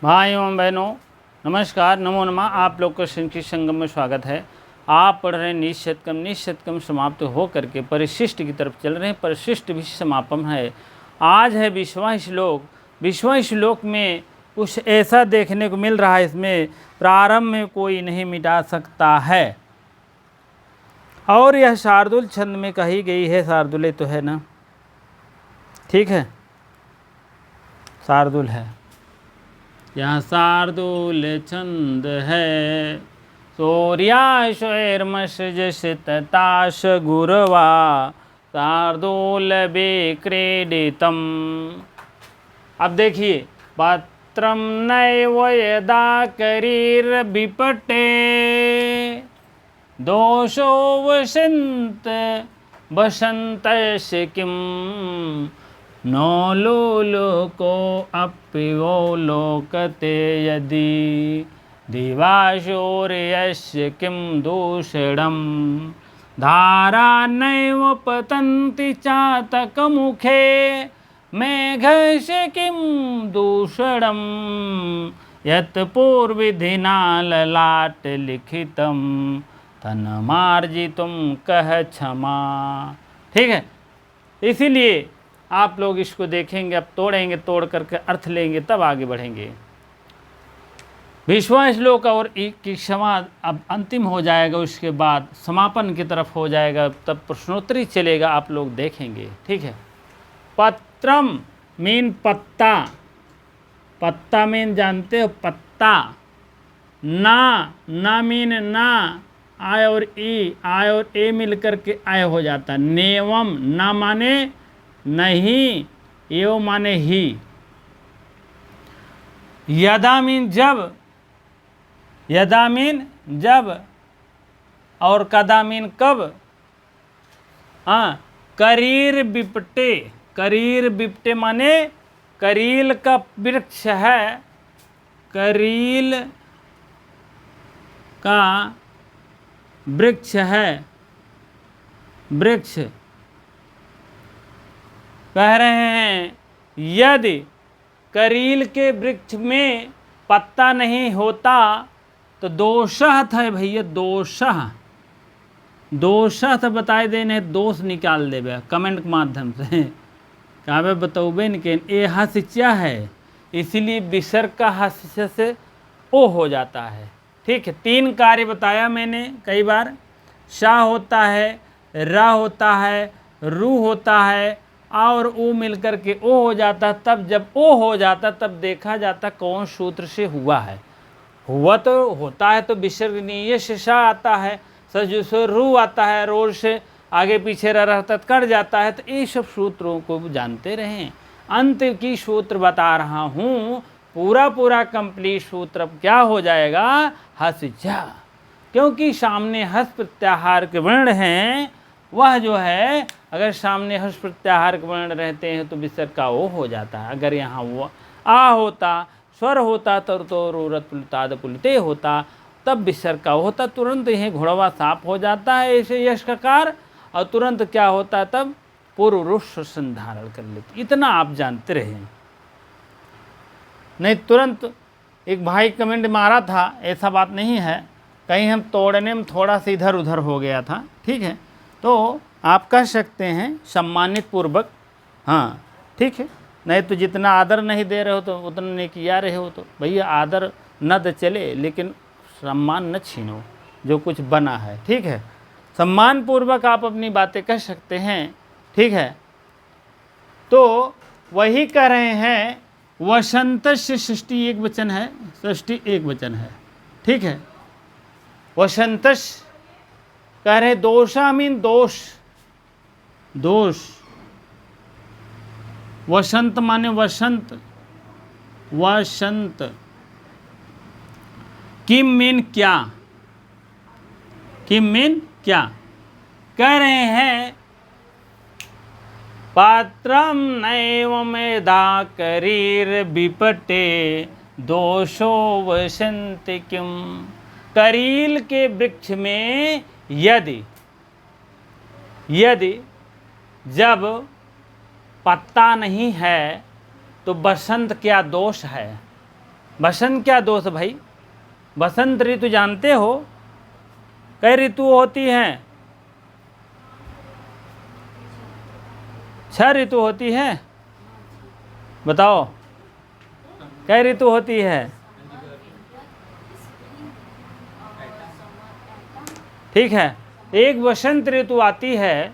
भाइयों एवं बहनों नमस्कार, नमो नमः। आप लोग का संस्कृत संगम में स्वागत है। आप पढ़ रहे हैं निशतकम समाप्त हो करके परिशिष्ट की तरफ चल रहे हैं। परिशिष्ट भी समापन है। आज है 20वां श्लोक। 20वां श्लोक में कुछ ऐसा देखने को मिल रहा है, इसमें प्रारंभ में कोई नहीं मिटा सकता है, और यह शार्दुल छंद में कही गई है। शार्दुल तो है ना, ठीक है, शार्दुल है, यह शार्दूल छंद है। सूर्याश्वैर्मशजसितताश गुरवा शार्दूल विक्रीडितम। अब देखिए, पात्रम नैव यदा करीर विपटे दोषो वसंतस्य किम नो लोको अप्यो लोकते यदि दिवाशौर्यस्य किं दूषणं धारा नैव पतन्ति चातकमुखे मेघस्य किं दूषणं यत् पूर्वविधिना ललाट लिखितं तन्मार्जितुं कह क्षमा। ठीक है, इसीलिए आप लोग इसको देखेंगे, अब तोड़ेंगे, तोड़ करके अर्थ लेंगे, तब आगे बढ़ेंगे। 20वां श्लोक और की क्षमा अब अंतिम हो जाएगा, उसके बाद समापन की तरफ हो जाएगा, तब प्रश्नोत्तरी चलेगा, आप लोग देखेंगे। ठीक है। पत्रम मीन पत्ता, पत्ता मीन जानते हो, पत्ता। ना मीन ना, आय और ए मिलकर के आय हो जाता। नेवम ना माने नहीं, एव माने ही। यदा मीन जब, यदा मीन जब, और कदा मीन कब। करीर बिपटे, करीर बिपटे माने करील का वृक्ष है, करील का वृक्ष है, वृक्ष कह रहे हैं यदि करील के वृक्ष में पत्ता नहीं होता तो दोषः था भैया, दोषः, दोषः तो बताए देने, दोष निकाल देवे कमेंट के माध्यम से, कहवे बतौबे न के ए हस्य है, इसीलिए विसर्ग का हस्य से ओ हो जाता है। ठीक है, 3 कार्य बताया मैंने कई बार। शा होता है, रा होता है, रू होता है, और ओ मिलकर के ओ हो जाता। तब जब ओ हो जाता तब देखा जाता कौन सूत्र से हुआ है। हुआ तो होता है तो विसर्गनीय से शा आता है, सजु से रू आता है, रोज से आगे पीछे रहता कट जाता है। तो ये सब सूत्रों को जानते रहें। अंत की सूत्र बता रहा हूँ, पूरा कंप्लीट सूत्र अब क्या हो जाएगा, हस जा, क्योंकि सामने हस प्रत्याहार के वर्ण हैं। वह जो है, अगर सामने हस प्रत्याहार के वर्ण रहते हैं तो विसर्ग का ओ हो जाता है। अगर यहाँ वो आ होता, स्वर होता तो रूरत पुलताद पुलते होता, तब विसर्ग का होता। तुरंत यह घोड़वा साफ हो जाता है ऐसे यश का कार, और तुरंत क्या होता, तब पूर्व रूप संधारण कर लेते। इतना आप जानते रहे, नहीं तुरंत एक भाई कमेंट मारा था, ऐसा बात नहीं है, कहीं हम तोड़ने में थोड़ा सा इधर उधर हो गया था। ठीक है, तो आप कह सकते हैं सम्मानित पूर्वक, हाँ ठीक है, नहीं तो जितना आदर नहीं दे रहे हो तो उतना नहीं किया रहे हो तो भैया आदर न तो चले, लेकिन सम्मान न छीनो जो कुछ बना है। ठीक है, सम्मान पूर्वक आप अपनी बातें कह सकते हैं। ठीक है, तो वही कह रहे हैं, वसंतस्य षष्ठी एक वचन है, षष्ठी एक वचन है। ठीक है, वसंतस्य कह रहे दोषा मीन दोष, दोष। वसंत माने वसंत, वसंत। किम मीन क्या, किम मीन क्या। कह रहे हैं पात्रम नैव मेधा करीर विपटे दोषो वसंत किम। करील के वृक्ष में यदि जब पत्ता नहीं है तो बसंत क्या दोष है। बसंत क्या दोष भाई? बसंत ऋतु जानते हो कई ऋतु होती हैं? 6 ऋतु होती है। बताओ कई ऋतु होती है? ठीक है, एक वसंत ऋतु आती है।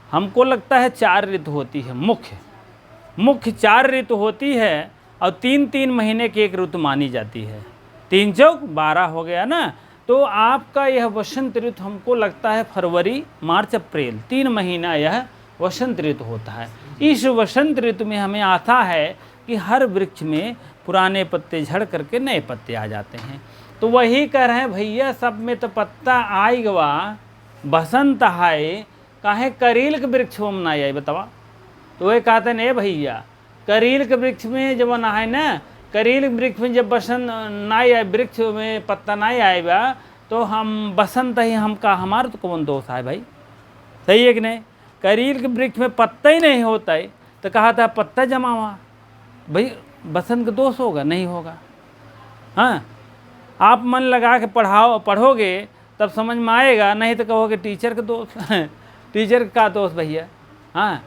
हमको लगता है 4 ऋतु होती है, मुख्य 4 ऋतु होती है और 3-3 महीने की एक ऋतु मानी जाती है। 3 चौक 12 हो गया ना। तो आपका यह वसंत ऋतु हमको लगता है फरवरी मार्च अप्रैल 3 महीना यह वसंत ऋतु होता है। इस वसंत ऋतु में हमें आता है कि हर वृक्ष में पुराने पत्ते झड़ करके नए पत्ते आ जाते हैं। तो वही कह रहे हैं भैया सब में तो पत्ता आई गवा, बसंत आए, काहे करील के वृक्ष में ना आई बतावा। तो वही कहते हैं भैया करील के वृक्ष में जब ना है ना, करील वृक्ष में जब बसंत ना आए, वृक्ष में पत्ता ना आएगा तो हम बसंत ही हमका हमारा तो कौन दोष है भाई? सही है कि नहीं? करील के वृक्ष में पत्ता ही नहीं होता है तो कहा था पत्ता जमा हुआ, भाई बसंत का दोष होगा? नहीं होगा। हाँ, आप मन लगा के पढ़ोगे तब समझ में आएगा, नहीं तो कहोगे टीचर का दोष टीचर का दोष भैया। हाँ,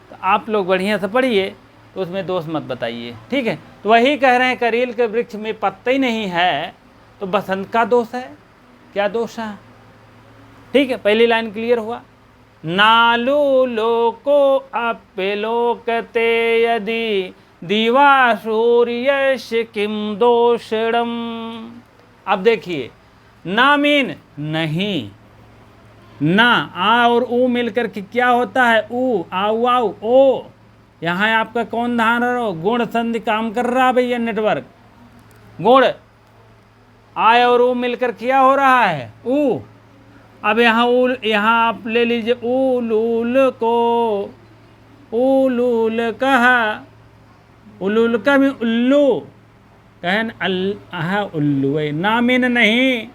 तो आप लोग बढ़िया से पढ़िए तो उसमें दोष मत बताइए, ठीक है। तो वही कह रहे हैं करील के वृक्ष में पत्ता ही नहीं है तो बसंत का दोष है। क्या दोष है? ठीक है, पहली लाइन क्लियर हुआ। नालू लोको अप्यलोकते यदि दिवा सूर्यस्य किम दोषणम। अब देखिए, ना मीन नहीं, ना आ और ऊ मिलकर के क्या होता है? ऊ आऊ आऊ ओ। यहाँ आपका कौन ध्यान रहो? गुण संधि काम कर रहा भैया, नेटवर्क गुण। आय और ऊ मिलकर क्या हो रहा है? ऊ। अब यहाँ ऊ, यहाँ आप ले लीजिए उलूल को, उलूल कहा, उलूल का भी उल्लू कहन उल्लू है, ना मीन नहीं,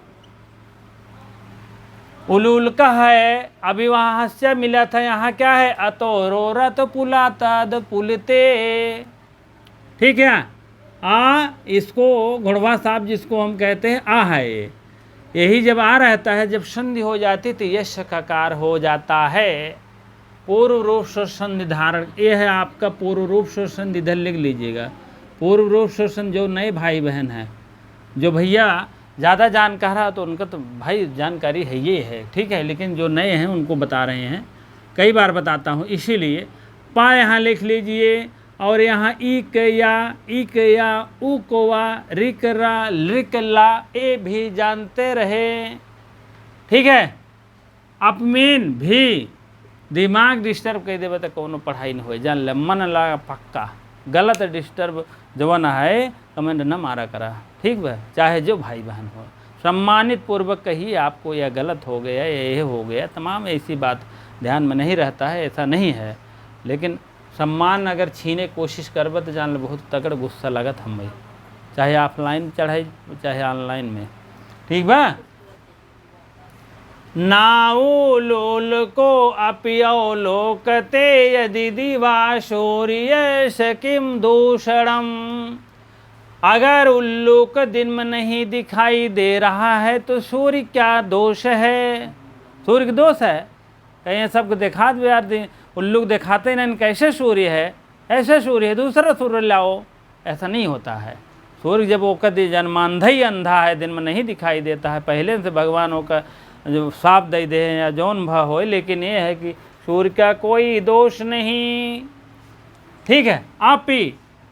उलूल का है। अभी वहाँ हस्य मिला था, यहाँ क्या है? अतोरोरा तो पुलाता द पुलते। ठीक है, आ इसको घुड़वा साहब जिसको हम कहते हैं आ है, यही जब आ रहता है, जब संधि हो जाती तो यश ककार हो जाता है। पूर्व रूप से संधि धारण, ये है आपका पूर्व रूप से संधि, इधर लिख लीजिएगा। पूर्व रूप से संधि, जो नए भाई बहन हैं, जो भैया ज़्यादा जानकार है तो उनका तो भाई जानकारी है ये है, ठीक है, लेकिन जो नए हैं उनको बता रहे हैं, कई बार बताता हूँ, इसीलिए पा यहाँ लिख लीजिए। और यहाँ इक या उकोवा रिकरा लिकला, ये भी जानते रहे, ठीक है। अपमीन भी दिमाग डिस्टर्ब कर देवे तो कोनो पढ़ाई नहीं हो, जान ले, मन लगा पक्का। गलत डिस्टर्ब जवन है कमेंट न मारा करा, ठीक है, चाहे जो भाई बहन हो। सम्मानित पूर्वक कहिए आपको यह गलत हो गया, यह हो गया, तमाम ऐसी बात ध्यान में नहीं रहता है, ऐसा नहीं है। लेकिन सम्मान अगर छीने कोशिश करब तो जान ले बहुत तगड़ गुस्सा लगत हम भाई, चाहे ऑफलाइन चढ़ाई चाहे ऑनलाइन में, ठीक बा। नाऊ लोल को अपियो लोकते यदि दिवा शौर्य सकिम दूषणम। अगर उल्लू का दिन में नहीं दिखाई दे रहा है तो सूर्य क्या दोष है? सूर्य का दोष है? कहीं सबको दिखा दो यार, उल्लू को दिखाते नहीं, कैसे सूर्य है? ऐसे सूर्य है, दूसरा सूर्य लाओ, ऐसा नहीं होता है। सूर्य जब वो कभी जन्मांधा ही अंधा है, दिन में नहीं दिखाई देता है, पहले से भगवान होकर जो साफ दे दे या जौन भा हो, लेकिन ये है कि सूर्य का कोई दोष नहीं, ठीक है।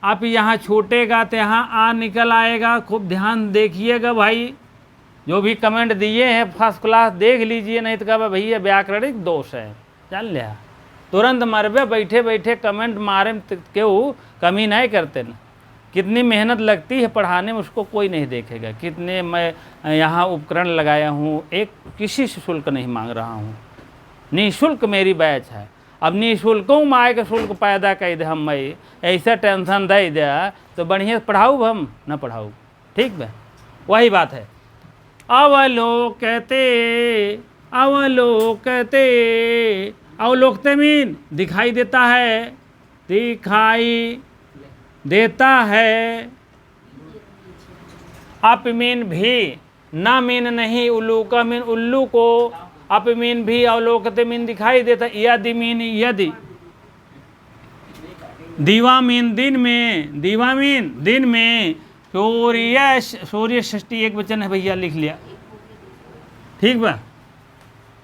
आप यहाँ छूटेगा तो यहाँ आ निकल आएगा, खूब ध्यान देखिएगा भाई। जो भी कमेंट दिए हैं फर्स्ट क्लास देख लीजिए, नहीं तो कहा भैया व्याकरणिक दोष है, जान लिया। तुरंत मरबे बैठे बैठे कमेंट मारे क्यों कमी नहीं करते न। कितनी मेहनत लगती है पढ़ाने में उसको कोई नहीं देखेगा। कितने मैं यहाँ उपकरण लगाया हूँ, एक किसी से शुल्क नहीं मांग रहा हूँ, निःशुल्क मेरी बैच है। अब निःशुल्कों में आए के शुल्क पैदा कर दे हम, मैं ऐसा टेंशन दे दिया तो बढ़िया पढ़ाऊँ हम न पढ़ाऊँ, ठीक है, वही बात है। अवलोकते अवलोकते, अवलोकते मीन दिखाई देता है, दिखाई देता है, अप मीन भी, ना मीन नहीं, उल्लू का मीन उल्लू को, अप मीन भी, अवलोकते मीन दिखाई देता, यदि मीन यदि, दीवा मीन दिन में, दीवा मीन दिन में, सूर्य, सूर्य षष्ठी एक वचन है भैया, लिख लिया, ठीक बा।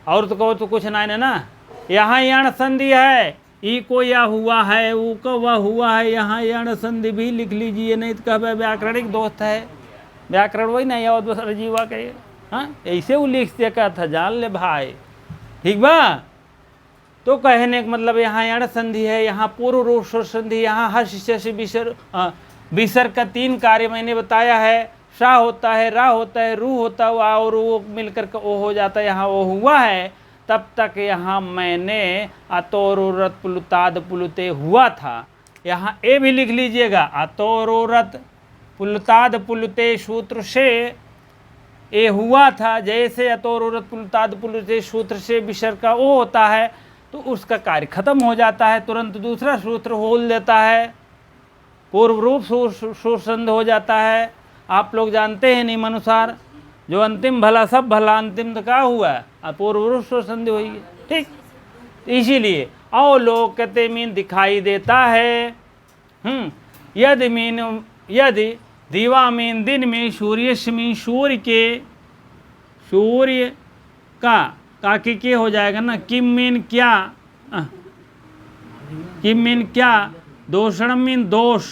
और तो कहो तो कुछ ना है ना। यहाँ यण संधि है, ई को या हुआ है, ऊ को वह हुआ है, यहाँ यण संधि भी लिख लीजिए, नहीं तो कह व्याकरणिक दोस्त है, व्याकरण वही नहीं और दूसरा जीवा कहे। हाँ, ऐसे वो लिख सका था, जान ले भाई, ठीक बा। तो कहने का मतलब यहाँ यण संधि है, यहाँ पूर्व रूप संधि, यहाँ हर्ष से विसर्ग का 3 कार्य मैंने बताया है। सा होता है, रा होता है, रू होता है, और वो मिलकर के ओ हो जाता है, यहाँ वो हुआ है। तब तक यहाँ मैंने अतोरुरत पुलुताद पुलुते हुआ था, यहाँ ए भी लिख लीजिएगा, अतोरुरत पुलुताद पुलुते सूत्र से ए हुआ था। जैसे अतोरुरत पुलुताद पुलुते सूत्र से विसर्ग का ओ होता है तो उसका कार्य खत्म हो जाता है, तुरंत दूसरा सूत्र बोल देता है, पूर्व रूप सूर संध हो जाता है। आप लोग जानते हैं नियम अनुसार, जो अंतिम भला सब भला, अंतिम तो क्या हुआ, पूर्व रूप सूर संधि हुई है, ठीक। इसीलिए अवलोकते मीन दिखाई देता है, यदि मीन यदि, दीवा मीन दिन में, सूर्य मीन सूर्य के, सूर्य का के हो जाएगा ना, किम मीन क्या, किम मीन क्या, दोषण मीन दोष।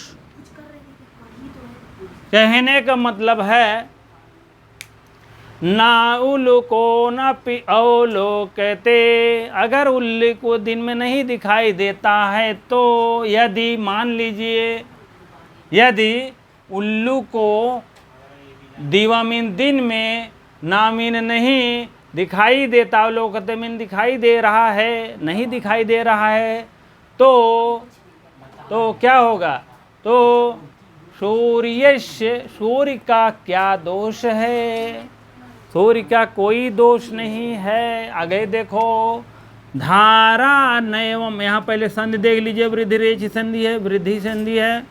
कहने का मतलब है ना उल्लू को न पी अवलोकते, अगर उल्लू को दिन में नहीं दिखाई देता है तो, यदि मान लीजिए, यदि उल्लू को दीवा मीन दिन में, ना मीन नहीं दिखाई देता, अवलोकते मीन दिखाई दे रहा है, नहीं दिखाई दे रहा है, तो क्या होगा, तो सूर्य का क्या दोष है, सूर्य का कोई दोष नहीं है। आगे देखो, धारा नैवम, यहाँ पहले संधि देख लीजिए, वृद्धि रेच संधि है, वृद्धि संधि है,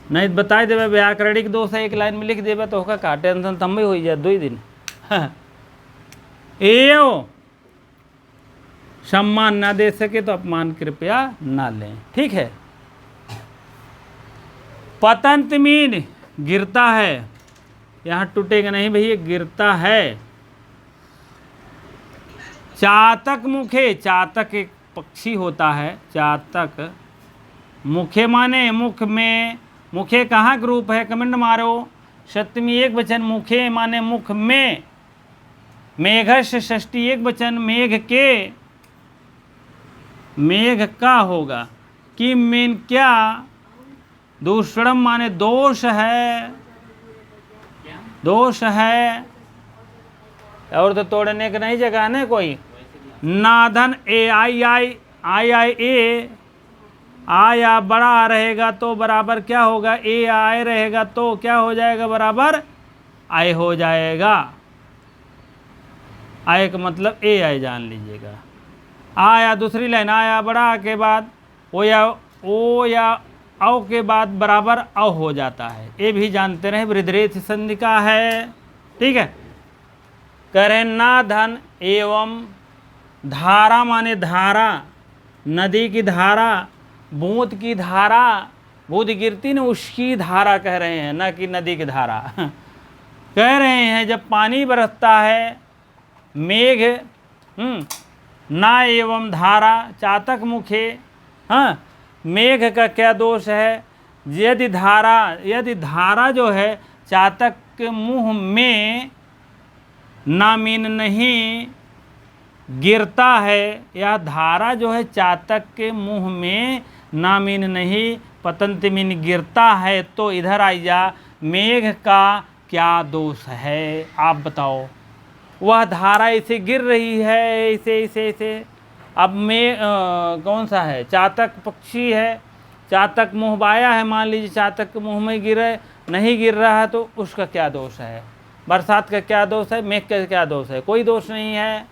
नहीं बता देवे व्याकरणिक दोष है, एक लाइन में लिख देवे तो होगा का टेंशन तम हो जाए 2 दिन। एवं सम्मान ना दे सके तो अपमान कृपया ना लें, ठीक है। पतंत मीन गिरता है, यहाँ टूटेगा नहीं भैया, गिरता है। चातक मुखे, चातक एक पक्षी होता है, चातक मुखे माने मुख में, मुखे कहाँ का रूप है, कमेंट मारो। सप्तमी एक वचन, मुखे माने मुख में, मेघस्य षष्ठी एक वचन, मेघ के, मेघ का होगा। किम मीन क्या, दूषणम माने दोष है, दोष है, और तो तोड़ने का नहीं जगह ना कोई। नाधन ए आई आई आई आई ए, आया बड़ा रहेगा तो बराबर क्या होगा, ए आए रहेगा तो क्या हो जाएगा, बराबर आय हो जाएगा। आय का मतलब ए आय जान लीजिएगा। आया दूसरी लाइन, आया बड़ा के बाद ओ या औ के बाद बराबर औ हो जाता है, ये भी जानते रहे, वृद्धरेथ संधि का है, ठीक है। करें ना धन एवं, धारा माने धारा, नदी की धारा, बूंद की धारा, बूंद गिरती न उसकी धारा कह रहे हैं, ना कि नदी की धारा। कह रहे हैं जब पानी बरसता है, मेघ ना एवं धारा, चातक मुखे, हाँ, मेघ का क्या दोष है, यदि धारा जो है चातक के मुंह में ना मीन नहीं गिरता है, या धारा जो है चातक के मुंह में ना मीन नहीं पतंत मीन गिरता है, तो इधर आई जा, मेघ का क्या दोष है, आप बताओ। वह धारा ऐसे गिर रही है, ऐसे ऐसे ऐसे, अब में कौन सा है, चातक पक्षी है, चातक मुँह बाया है, मान लीजिए चातक के मुँह में गिरे, नहीं गिर रहा है, तो उसका क्या दोष है, बरसात का क्या दोष है, मेघ का क्या दोष है, कोई दोष नहीं है।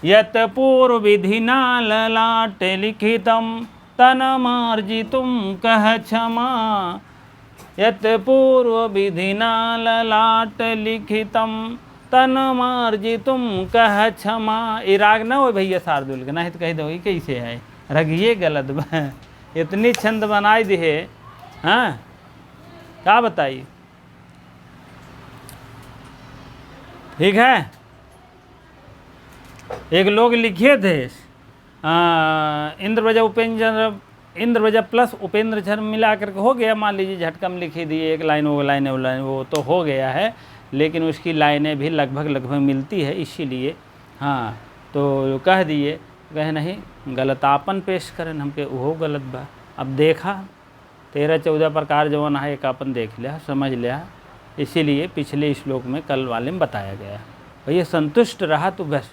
यत पूर्व विधिना ललाटे लिखितम तन मार्जितुम कह क्षमा, यत पूर्व विधिना ललाट लिखितम तन्मार्जितुम कह क्षमा। ये राग ना हो भैया शार्दुल के, नहीं तो कह दो ये कैसे है राग, ये गलत बा। इतनी छंद बनाई दी है, हाँ क्या बताइए। ठीक है, एक लोग लिखे थे इंद्रवजा उपेंद्र, इंद्रवजा प्लस उपेंद्र झर मिला करके हो गया, मान लीजिए झटकम लिखी दी, एक लाइन वो लाइन वो लाइन वो तो हो गया है, लेकिन उसकी लाइनें भी लगभग मिलती है, इसीलिए हाँ तो कह दिए, कहे नहीं गलतापन पेश करें हमके वो गलत बा। अब देखा 13-14 प्रकार जवन है, एक अपन देख लिया समझ लिया, इसीलिए पिछले श्लोक में कल वाले में बताया गया। भैया संतुष्ट रहा तो बस,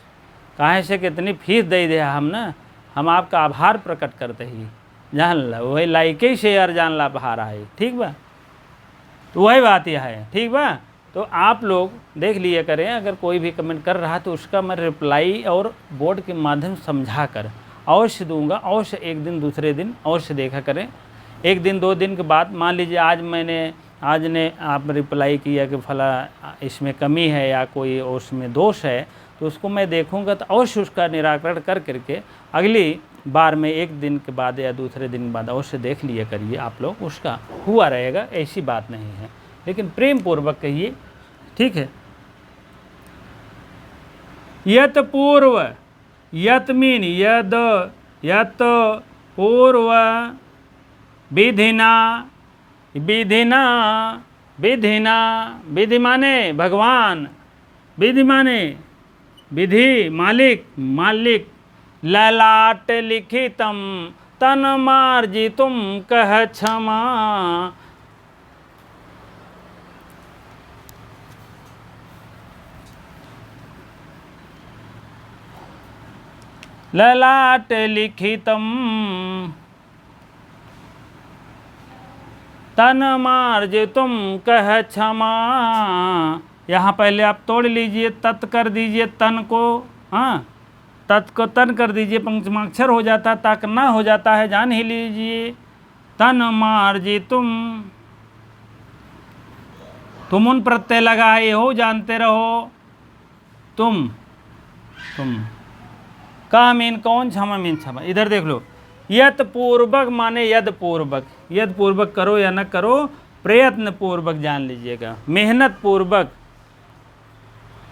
काहे से कितनी फीस दे दिया हम ना, हम आपका आभार प्रकट करते ही जान ला, वही लाइक ही शेयर जान ला पहाड़ा है, ठीक बा। तो वही बात यह है, ठीक बा। तो आप लोग देख लिया करें, अगर कोई भी कमेंट कर रहा तो उसका मैं रिप्लाई और बोर्ड के माध्यम समझा कर अवश्य दूंगा, अवश्य एक दिन दूसरे दिन अवश्य देखा करें। एक दिन 2 दिन के बाद मान लीजिए आज ने आप रिप्लाई किया कि फला इसमें कमी है या कोई उसमें दोष है, तो उसको मैं देखूंगा तो अवश्य उसका निराकरण कर करके अगली बार में 1 दिन के बाद या दूसरे दिन बाद अवश्य देख लिया करिए आप लोग, उसका हुआ रहेगा, ऐसी बात नहीं है, लेकिन प्रेम पूर्वक कहिए, ठीक है। यत पूर्व, यत मीन यद, यत पूर्व विधिना, विधिना, विधिना, विधि माने भगवान, विधि माने विधि मालिक, मालिक, ललाट लिखितम तन्मार्जितुम कह क्षमा। ललाट लिखितम तन्मार्जितुम कह क्षमा। यहाँ पहले आप तोड़ लीजिए, तत् कर दीजिए तन को, हाँ तत् को तन कर दीजिए, पंचमाक्षर हो जाता, तक ना हो जाता है, जान ही लीजिए। तन्मार्जितुम, तुम उन प्रत्यय लगाए हो, जानते रहो, तुम का मीन कौन, क्षमा मीन क्षमा। इधर देख लो, यत पूर्वक माने यद पूर्वक, यद पूर्वक करो या न करो, प्रयत्न पूर्वक जान लीजिएगा, मेहनत पूर्वक।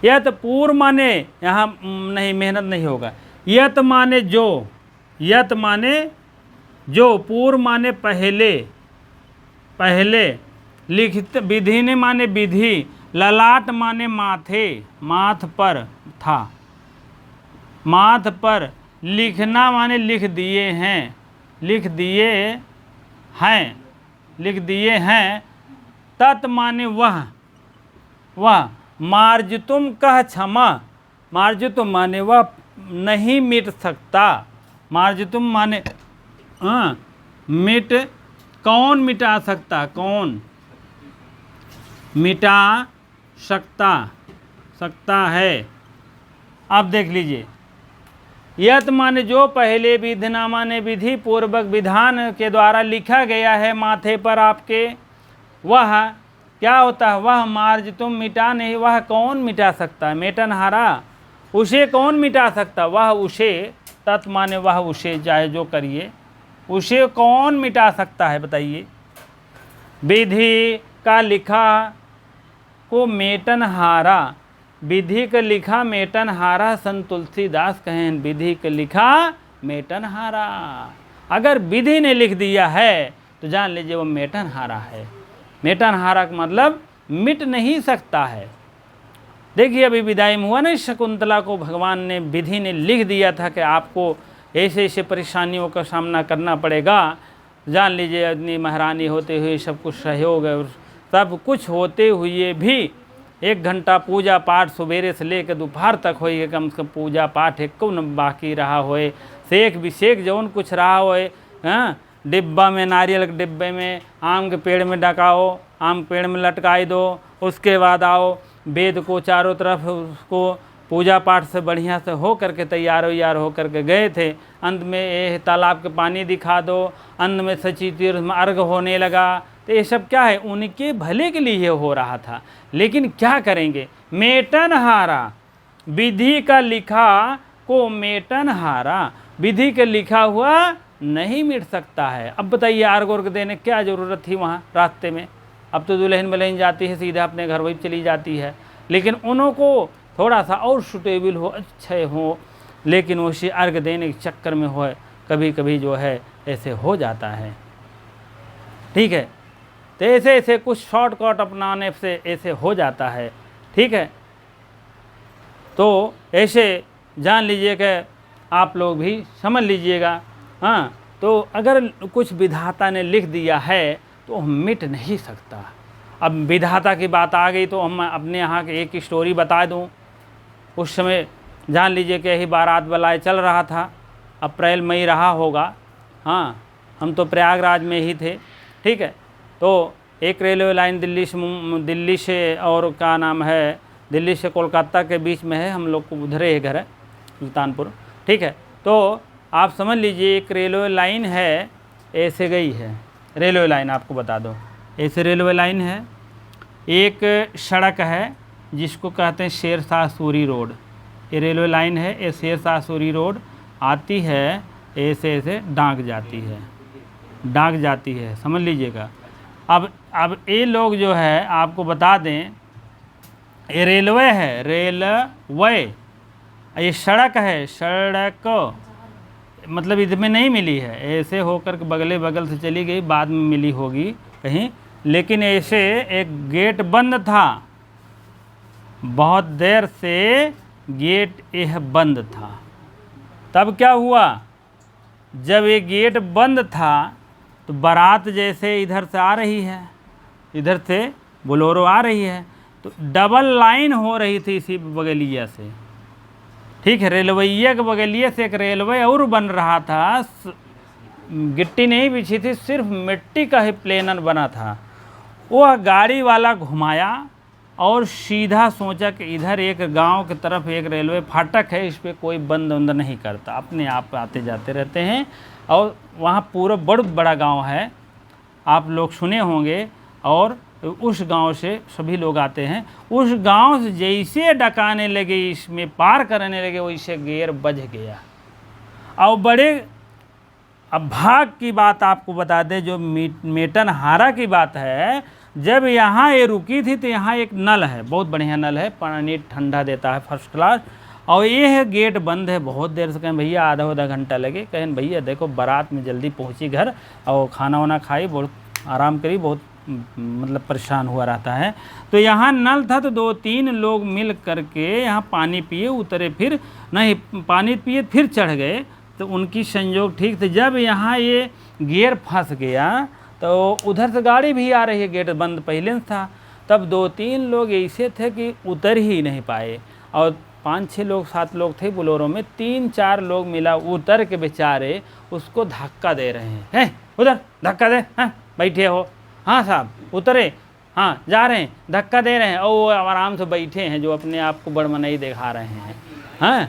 यत पूर्व माने यहाँ नहीं, मेहनत नहीं होगा। यत माने जो, यत माने जो, पूर्व माने पहले, पहले, लिखित विधि ने माने विधि, ललाट माने माथे, माथ पर था, माथ पर, लिखना माने लिख दिए हैं, लिख दिए हैं, लिख दिए हैं। तत् माने वह, वह, मार्जितुम कह क्षमा, मार्जितुम माने वह नहीं मिट सकता, मार्जितुम माने मिट, कौन मिटा सकता, कौन मिटा सकता, सकता है। अब देख लीजिए, यत माने जो पहले, विधिना माने विधि पूर्वक, विधान के द्वारा लिखा गया है माथे पर आपके, वह क्या होता है, वह मार्जितुम मिटा नहीं, वह कौन मिटा सकता है, मेटनहारा, उसे कौन मिटा सकता, वह उसे, तत् माने वह उसे, चाहे जो करिए, उसे कौन मिटा सकता है बताइए। विधि का लिखा को मेटनहारा, विधि का लिखा मेटनहारा, संत तुलसीदास कहें विधि का लिखा मेटनहारा। अगर विधि ने लिख दिया है तो जान लीजिए वो मेटनहारा है। मेटनहारा का मतलब मिट नहीं सकता है। देखिए अभी विदाई में हुआ ना, शकुंतला को भगवान ने, विधि ने लिख दिया था कि आपको ऐसे ऐसे परेशानियों का सामना करना पड़ेगा। जान लीजिए इतनी महारानी होते हुए, सब कुछ सहयोग और सब कुछ होते हुए भी 1 घंटा पूजा पाठ सवेरे से लेकर दोपहर तक होए, कम से कम पूजा पाठ एक को न बाकी रहा होए, सेक विसेक जौन कुछ रहा होए, हाँ डिब्बा में, नारियल के डिब्बे में, आम के पेड़ में डकाओ, आम के पेड़ में लटकाई दो, उसके बाद आओ वेद को चारों तरफ उसको पूजा पाठ से बढ़िया से हो करके तैयार हो करके गए थे। अंत में ये तालाब के पानी दिखा दो, अंत में सची तीर्थ में अर्घ होने लगा, तो ये सब क्या है, उनके भले के लिए हो रहा था। लेकिन क्या करेंगे, मेटन हारा, विधि का लिखा को मेटन हारा, विधि के लिखा हुआ नहीं मिट सकता है। अब बताइए अर्घ वर्घ देने क्या ज़रूरत थी वहाँ रास्ते में। अब तो दुल्हन बलहन जाती है सीधा अपने घर वही चली जाती है, लेकिन उन्हों को थोड़ा सा और सूटेबल हो, अच्छे हो, लेकिन उसी अर्घ देने के चक्कर में हो कभी कभी जो है ऐसे हो जाता है। ठीक है, तो ऐसे ऐसे कुछ शॉर्टकट अपनाने से ऐसे हो जाता है। ठीक है, तो ऐसे जान लीजिए कि आप लोग भी समझ लीजिएगा। हाँ, तो अगर कुछ विधाता ने लिख दिया है तो मिट नहीं सकता। अब विधाता की बात आ गई तो हम अपने यहाँ की एक स्टोरी बता दूँ। उस समय जान लीजिए कि यही बारात बलाए चल रहा था, अप्रैल मई रहा होगा। हाँ, हम तो प्रयागराज में ही थे। ठीक है, तो एक रेलवे लाइन दिल्ली से और क्या नाम है, दिल्ली से कोलकाता के बीच में है, हम लोग को उधर ही घर है सुल्तानपुर। ठीक है, तो आप समझ लीजिए एक रेलवे लाइन है, ऐसे गई है रेलवे लाइन, आपको बता दो ऐसे रेलवे लाइन है। एक सड़क है जिसको कहते हैं शेरशाह सूरी रोड, ये रेलवे लाइन है। ये शेरशाह सूरी रोड आती है, ऐसे ऐसे डाक जाती है, समझ लीजिएगा। अब ये लोग जो है आपको बता दें, ये रेलवे है, रेलवे, ये सड़क है, सड़क मतलब इसमें नहीं मिली है, ऐसे होकर के बगल से चली गई, बाद में मिली होगी कहीं। लेकिन ऐसे एक गेट बंद था, बहुत देर से गेट यह बंद था। तब क्या हुआ, जब ये गेट बंद था तो बारात जैसे इधर से आ रही है, इधर से बोलेरो आ रही है, तो डबल लाइन हो रही थी इसी बगलिया से। ठीक है, रेलवैया के बगलिए से एक रेलवे और बन रहा था, गिट्टी नहीं बिछी थी, सिर्फ मिट्टी का ही प्लेनर बना था। वह गाड़ी वाला घुमाया और सीधा सोचा कि इधर एक गांव की तरफ एक रेलवे फाटक है, इस पर कोई बंद नहीं करता, अपने आप आते जाते रहते हैं। और वहाँ पूरा बहुत बड़ा गांव है, आप लोग सुने होंगे, और उस गांव से सभी लोग आते हैं। उस गांव से जैसे डकाने लगे, इसमें पार करने लगे, वैसे गेयर बज गया। और बड़े अब भाग की बात आपको बता दें, जो मेटन हारा की बात है, जब यहाँ ये रुकी थी तो यहाँ एक नल है, बहुत बढ़िया नल है, पानी ठंडा देता है फर्स्ट क्लास। और ये है गेट बंद है, बहुत देर से कहें भैया आधा घंटा लगे, कहें भैया देखो बारात में जल्दी पहुँची घर, और खाना वाना खाई, बहुत आराम करी, बहुत मतलब परेशान हुआ रहता है। तो यहाँ नल था, तो 2-3 लोग मिल करके यहाँ पानी पिए, उतरे, फिर नहीं पानी पिए फिर चढ़ गए, तो उनकी संयोग ठीक थे। जब यहाँ ये गियर फंस गया तो उधर से गाड़ी भी आ रही है, गेट बंद पहले से था, तब 2-3 लोग ऐसे थे कि उतर ही नहीं पाए, और 5-6 लोग 7 लोग थे बोलेरो में, 3-4 लोग मिला उतर के बेचारे उसको धक्का दे रहे हैं, उधर धक्का दे, हाँ बैठे हो, हाँ साहब उतरे, हाँ जा रहे हैं, धक्का दे रहे हैं, और वो आराम से बैठे हैं, जो अपने आप को बड़मनाई दिखा रहे हैं। हाँ,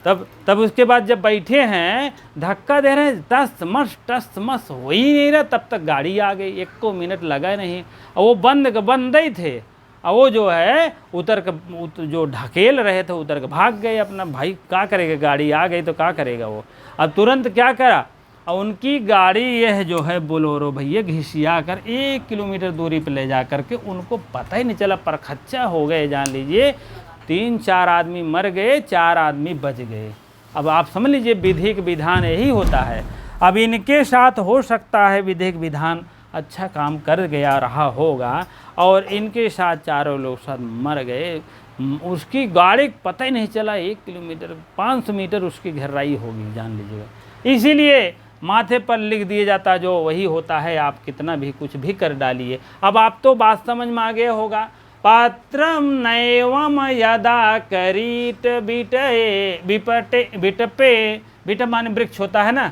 तब उसके बाद जब बैठे हैं धक्का दे रहे हैं, टस मस हो ही नहीं रहा, तब तक गाड़ी आ गई, 1 मिनट लगा नहीं, और वो बंद ही थे, और वो जो है जो ढकेल रहे थे उतर के भाग गए अपना। भाई क्या करेगा, गाड़ी आ गई तो क्या करेगा वो। अब तुरंत क्या करा, और उनकी गाड़ी यह जो है बोलेरो भैया घिसिया कर 1 किलोमीटर दूरी पर ले जा करके, उनको पता ही नहीं चला, परखच्चा हो गए, जान लीजिए 3-4 आदमी मर गए, 4 आदमी बच गए। अब आप समझ लीजिए विधिक विधान यही होता है। अब इनके साथ हो सकता है विधिक विधान अच्छा काम कर गया रहा होगा, और इनके साथ 4 लोग साथ मर गए, उसकी गाड़ी पता ही नहीं चला, 1 किलोमीटर 500 मीटर उसकी गहराई होगी, जान लीजिएगा। इसीलिए माथे पर लिख दिया जाता जो वही होता है, आप कितना भी कुछ भी कर डालिए। अब आप तो बात समझ में आ गया होगा। पात्रम नैवम यदा करीट विटपे, विट माने वृक्ष होता है ना,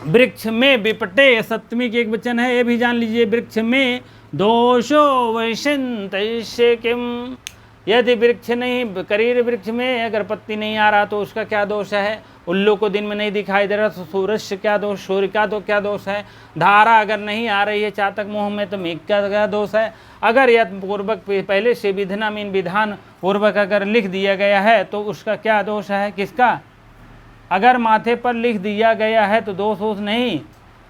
वृक्ष में विपटे, सप्तमी की एक वचन है, ये भी जान लीजिए। वृक्ष में दोषो वैशंतस्य किम, यदि वृक्ष नहीं, करीर वृक्ष में अगर पत्ती नहीं आ रहा तो उसका क्या दोष है। उल्लू को दिन में नहीं दिखाई दे रहा तो सूरज से क्या दोष, सूर्य का तो क्या दोष है। धारा अगर नहीं आ रही है चातक मुंह में तो मेघ का क्या दोष है। अगर यत्न पूर्वक पहले से विधना मीन विधान पूर्वक अगर लिख दिया गया है तो उसका क्या दोष है, किसका। अगर माथे पर लिख दिया गया है तो दोष नहीं,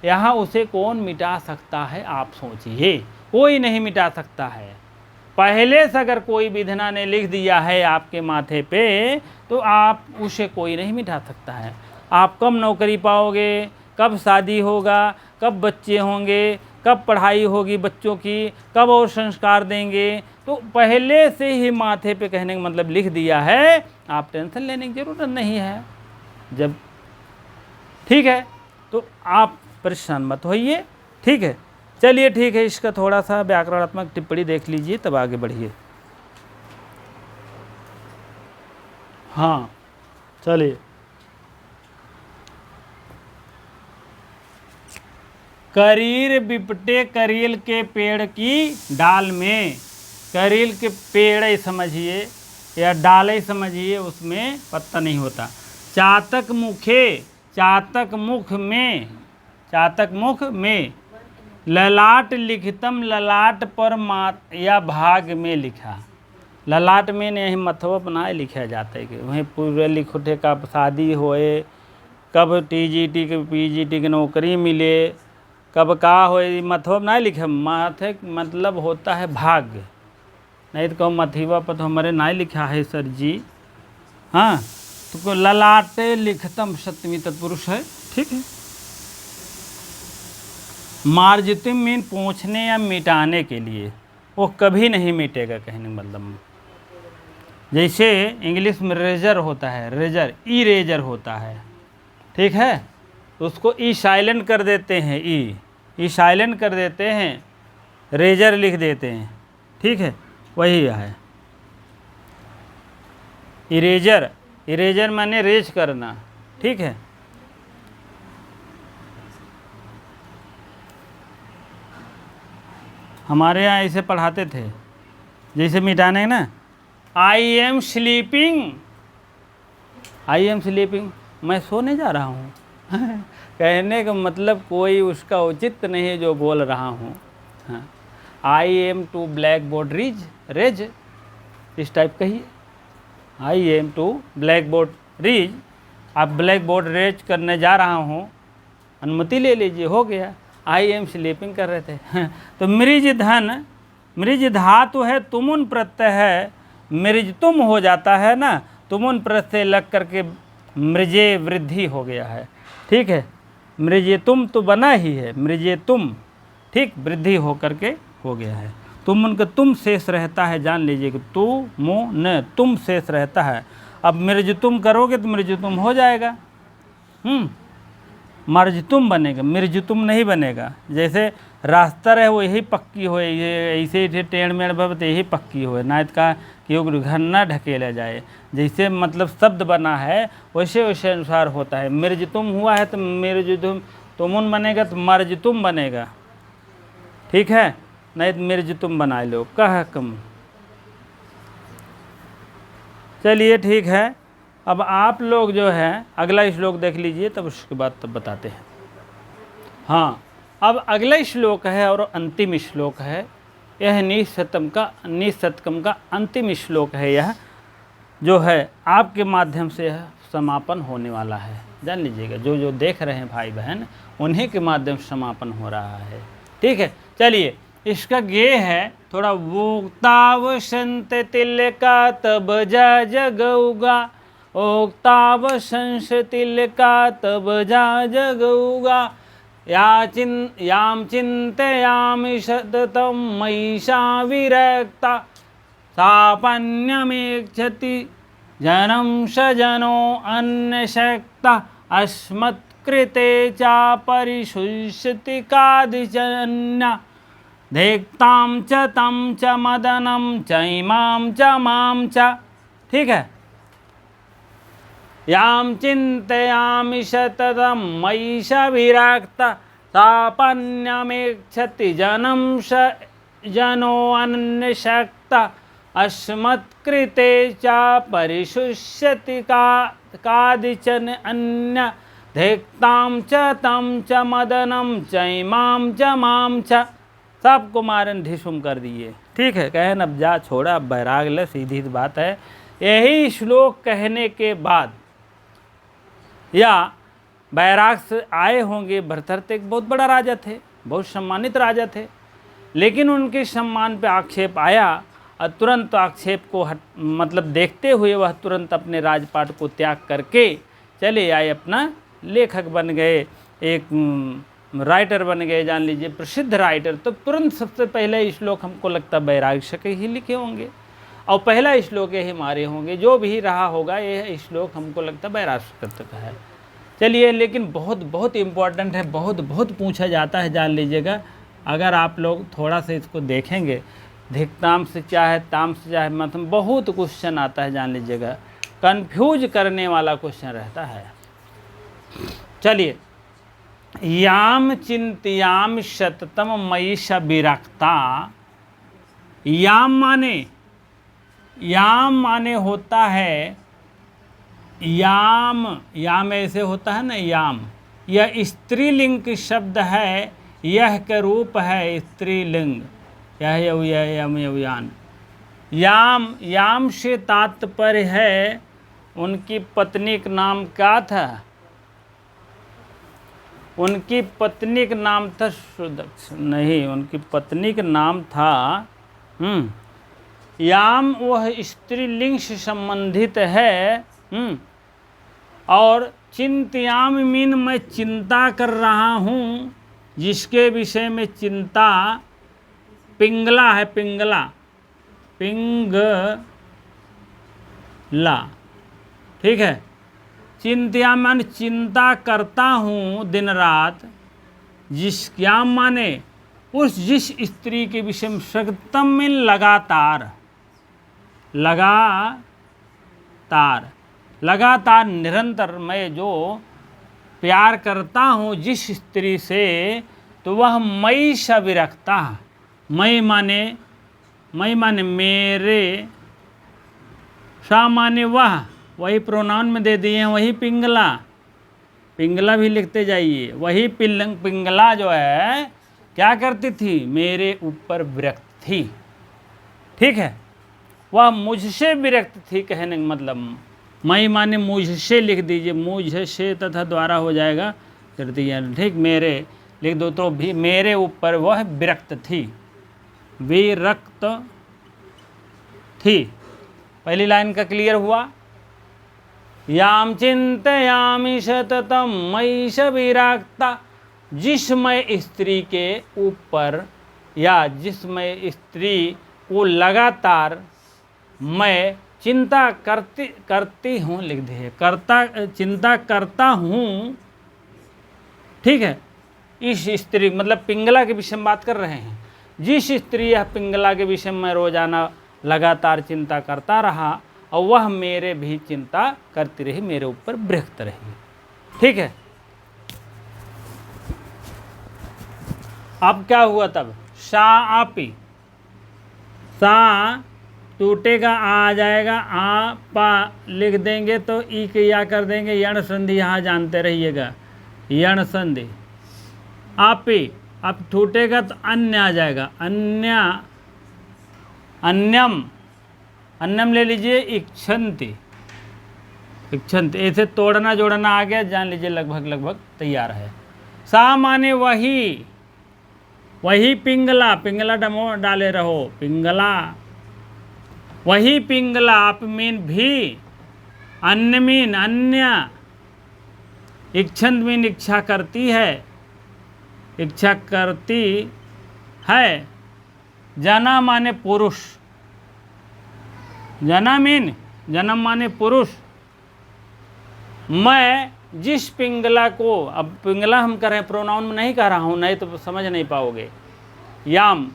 यहाँ उसे कौन मिटा सकता है, आप सोचिए। कोई नहीं मिटा सकता है। पहले से अगर कोई विधना ने लिख दिया है आपके माथे पे तो आप उसे कोई नहीं मिटा सकता है। आप कब नौकरी पाओगे, कब शादी होगा, कब बच्चे होंगे, कब पढ़ाई होगी बच्चों की, कब और संस्कार देंगे, तो पहले से ही माथे पे कहने का मतलब लिख दिया है, आप टेंशन लेने की ज़रूरत नहीं है। जब ठीक है तो आप परेशान मत होइए, ठीक है। चलिए ठीक है, इसका थोड़ा सा व्याकरणात्मक टिप्पणी देख लीजिए तब आगे बढ़िए। हाँ चलिए, करीर बिपटे करील के पेड़ की डाल में, करील के पेड़ ही समझिए या डाल ही समझिए, उसमें पत्ता नहीं होता। चातक मुखे, चातक मुख में, चातक मुख में ललाट लिखितम, ललाट पर मात या भाग में लिखा। ललाट में नहीं मथवा बनाए लिखा जाता है कि वहीं पूरे लिखोटे का शादी होए, कब टीजीटी के पीजीटी की नौकरी मिले, कब का होए, मथवा बनाए लिखे। माथे मतलब होता है भाग्य, नहीं तो कहो मथीवा पर तो हमारे ना लिखा है सर जी। हाँ तो ललाटे लिखतम सप्तमी तत्पुरुष है, ठीक है। मार्जितम मीन पोंछने या मिटाने के लिए, वो कभी नहीं मिटेगा कहने मतलब। जैसे इंग्लिश में रेजर होता है, रेजर इरेजर होता है, ठीक है। उसको ई साइलेंट कर देते हैं, ई साइलेंट कर देते हैं, रेजर लिख देते हैं, ठीक है। वही है इरेजर, इरेजर माने रेज करना, ठीक है। हमारे यहाँ ऐसे पढ़ाते थे, जैसे मिटाने ना, I am sleeping, I am sleeping, मैं सोने जा रहा हूँ कहने का मतलब कोई उसका औचित्य नहीं है जो बोल रहा हूँ। हाँ, I am to blackboard रीज रेज, इस टाइप कहिए। I am to blackboard रीज, आप ब्लैक बोर्ड रेज करने जा रहा हूँ, अनुमति ले लीजिए, हो गया। आई एम स्लीपिंग कर रहे थे तो मृज धन, मृज धातु है, तुमुन प्रत्यय है, मृज तुम हो जाता है ना, तुमुन प्रत्यय लग करके मृजे वृद्धि हो गया है, ठीक है। मृजे तुम तो बना ही है, मृजे तुम, ठीक, वृद्धि हो करके हो गया है। तुम उनका तुम शेष रहता है, जान लीजिए कि तू मो न तुम शेष रहता है। अब मृज तुम करोगे तो मृज तुम हो जाएगा, मर्ज तुम बनेगा, मृज तुम नहीं बनेगा। जैसे रास्ता रहे वो यही पक्की हो, ये ऐसे ही टेढ़ मेढ़ भव यही पक्की हो, नायत का कि घर ना ढकेला जाए। जैसे मतलब शब्द बना है वैसे वैसे अनुसार होता है। मृज तुम हुआ है तो मृज तुमुन बनेगा तो मर्ज तुम बनेगा, ठीक है। नहीं तो मृज तुम बना लो, कह कम। चलिए ठीक है, अब आप लोग जो है अगला श्लोक देख लीजिए, तब उसके बाद तब बताते हैं। हाँ, अब अगला श्लोक है और अंतिम श्लोक है। यह निशतकम का अंतिम श्लोक है। यह जो है आपके माध्यम से यह समापन होने वाला है, जान लीजिएगा। जो जो देख रहे हैं भाई बहन, उन्हीं के माध्यम से समापन हो रहा है, ठीक है। चलिए, इसका गे है थोड़ा, वोक्ताव संत तिल का तब जा जगऊगा, ओक्ताव संस तिल का तब जा जगऊगा, याम चिंतयामि सततं मयिषा विरक्ता, सापन्यमेक्षति जनं स जनो अन्यशक्ता, अस्मत्कृते च परिशुष्यति कादिचन्या, देखतां च तं च मदनं च इमां च मां च, ठीक है। याम चिंतयामि सततं मयिषा विरक्ता, सापन्यमेक्षति जनं स जनो अन्यशक्ता, अस्मत्कृते च परिशुष्यति कादिचन अन्य धेक्ताम च तम च मदनम चैमाम च माम च, सबको मारन ढिसुम कर दिए। ठीक है, कहन अब जा छोड़ा, अब बैराग ले, सीधी बात है। यही श्लोक कहने के बाद या बैराग से आए होंगे। भरतहरि एक बहुत बड़ा राजा थे, बहुत सम्मानित राजा थे, लेकिन उनके सम्मान पे आक्षेप आया और तुरंत आक्षेप को मतलब देखते हुए वह तुरंत अपने राजपाट को त्याग करके चले आए, अपना लेखक बन गए, एक राइटर बन गए, जान लीजिए प्रसिद्ध राइटर। तो तुरंत सबसे पहले श्लोक हमको लगता है बैराग के ही लिखे होंगे और पहला श्लोक यही मारे होंगे। जो भी रहा होगा यह श्लोक हमको लगता है बैराग का है। चलिए, लेकिन बहुत बहुत इम्पोर्टेंट है, बहुत बहुत पूछा जाता है, जान लीजिएगा। अगर आप लोग थोड़ा सा इसको देखेंगे, धिक्ताम से चाहे ताम से चाहे मतलब बहुत क्वेश्चन आता है, जान लीजिएगा, कंफ्यूज करने वाला क्वेश्चन रहता है। चलिए, याम चिंतयाम शततम मयीश विरक्ता। याम माने होता है, याम ऐसे होता है ना, याम, यह स्त्रीलिंग शब्द है, यह के रूप है स्त्रीलिंग, यान। याम से तात्पर्य है उनकी पत्नी का नाम क्या था? उनकी पत्नी का नाम था सुदक्ष, नहीं, उनकी पत्नी का नाम था याम, वह स्त्रीलिंग से संबंधित है। और चिंतयाम मीन मैं चिंता कर रहा हूँ, जिसके विषय में चिंता, पिंगला है, पिंगला, ठीक है। चिंतयाम माने चिंता करता हूँ दिन रात, याम माने जिस स्त्री के विषय में, सततम में लगातार निरंतर मैं जो प्यार करता हूँ जिस स्त्री से, तो वह मई स विरक्ता। मई माने मेरे, सा माने वह, वही प्रोनाउन में दे दिए हैं, वही पिंगला भी लिखते जाइए। वही पिंगला जो है क्या करती थी? मेरे ऊपर विरक्त थी। ठीक है, वह मुझसे विरक्त थी, कहने का मतलब मई माने मुझसे लिख दीजिए, मुझसे तथा द्वारा हो जाएगा तृतीया। ठीक, मेरे लिख दो तो भी, मेरे ऊपर वह विरक्त थी, विरक्त थी। पहली लाइन का क्लियर हुआ। याम चिंतयामि सततम मयि स विरक्ता, जिसमय स्त्री के ऊपर या जिसमय स्त्री को लगातार मैं चिंता करती हूँ, लिख दीजिए, चिंता करता हूँ। ठीक है, इस स्त्री मतलब पिंगला के विषय में बात कर रहे हैं। जिस स्त्री या पिंगला के विषय में रोजाना लगातार चिंता करता रहा और वह मेरे भी चिंता करती रही, मेरे ऊपर विरक्त रही। ठीक है, अब क्या हुआ तब? सा आपी, सा टूटेगा, आ जाएगा, आ पा लिख देंगे तो ई के या कर देंगे, यण संधि यहाँ जानते रहिएगा, यण संधि। आपी, अब टूटेगा तो अन्य आ जाएगा, अन्यम ले लीजिए, इच्छन्ति, ऐसे तोड़ना जोड़ना आ गया, जान लीजिए लगभग तैयार है। सा माने वही पिंगला डमो डाले रहो, पिंगला, वही पिंगला। आप मीन भी, अन्य मीन अन्य, इच्छन्त मीन इच्छा करती है, जना माने पुरुष, जन्म माने पुरुष। मैं जिस पिंगला को, अब पिंगला हम कर रहे हैं, प्रोनाउन में नहीं कह रहा हूँ, नहीं तो समझ नहीं पाओगे। याम,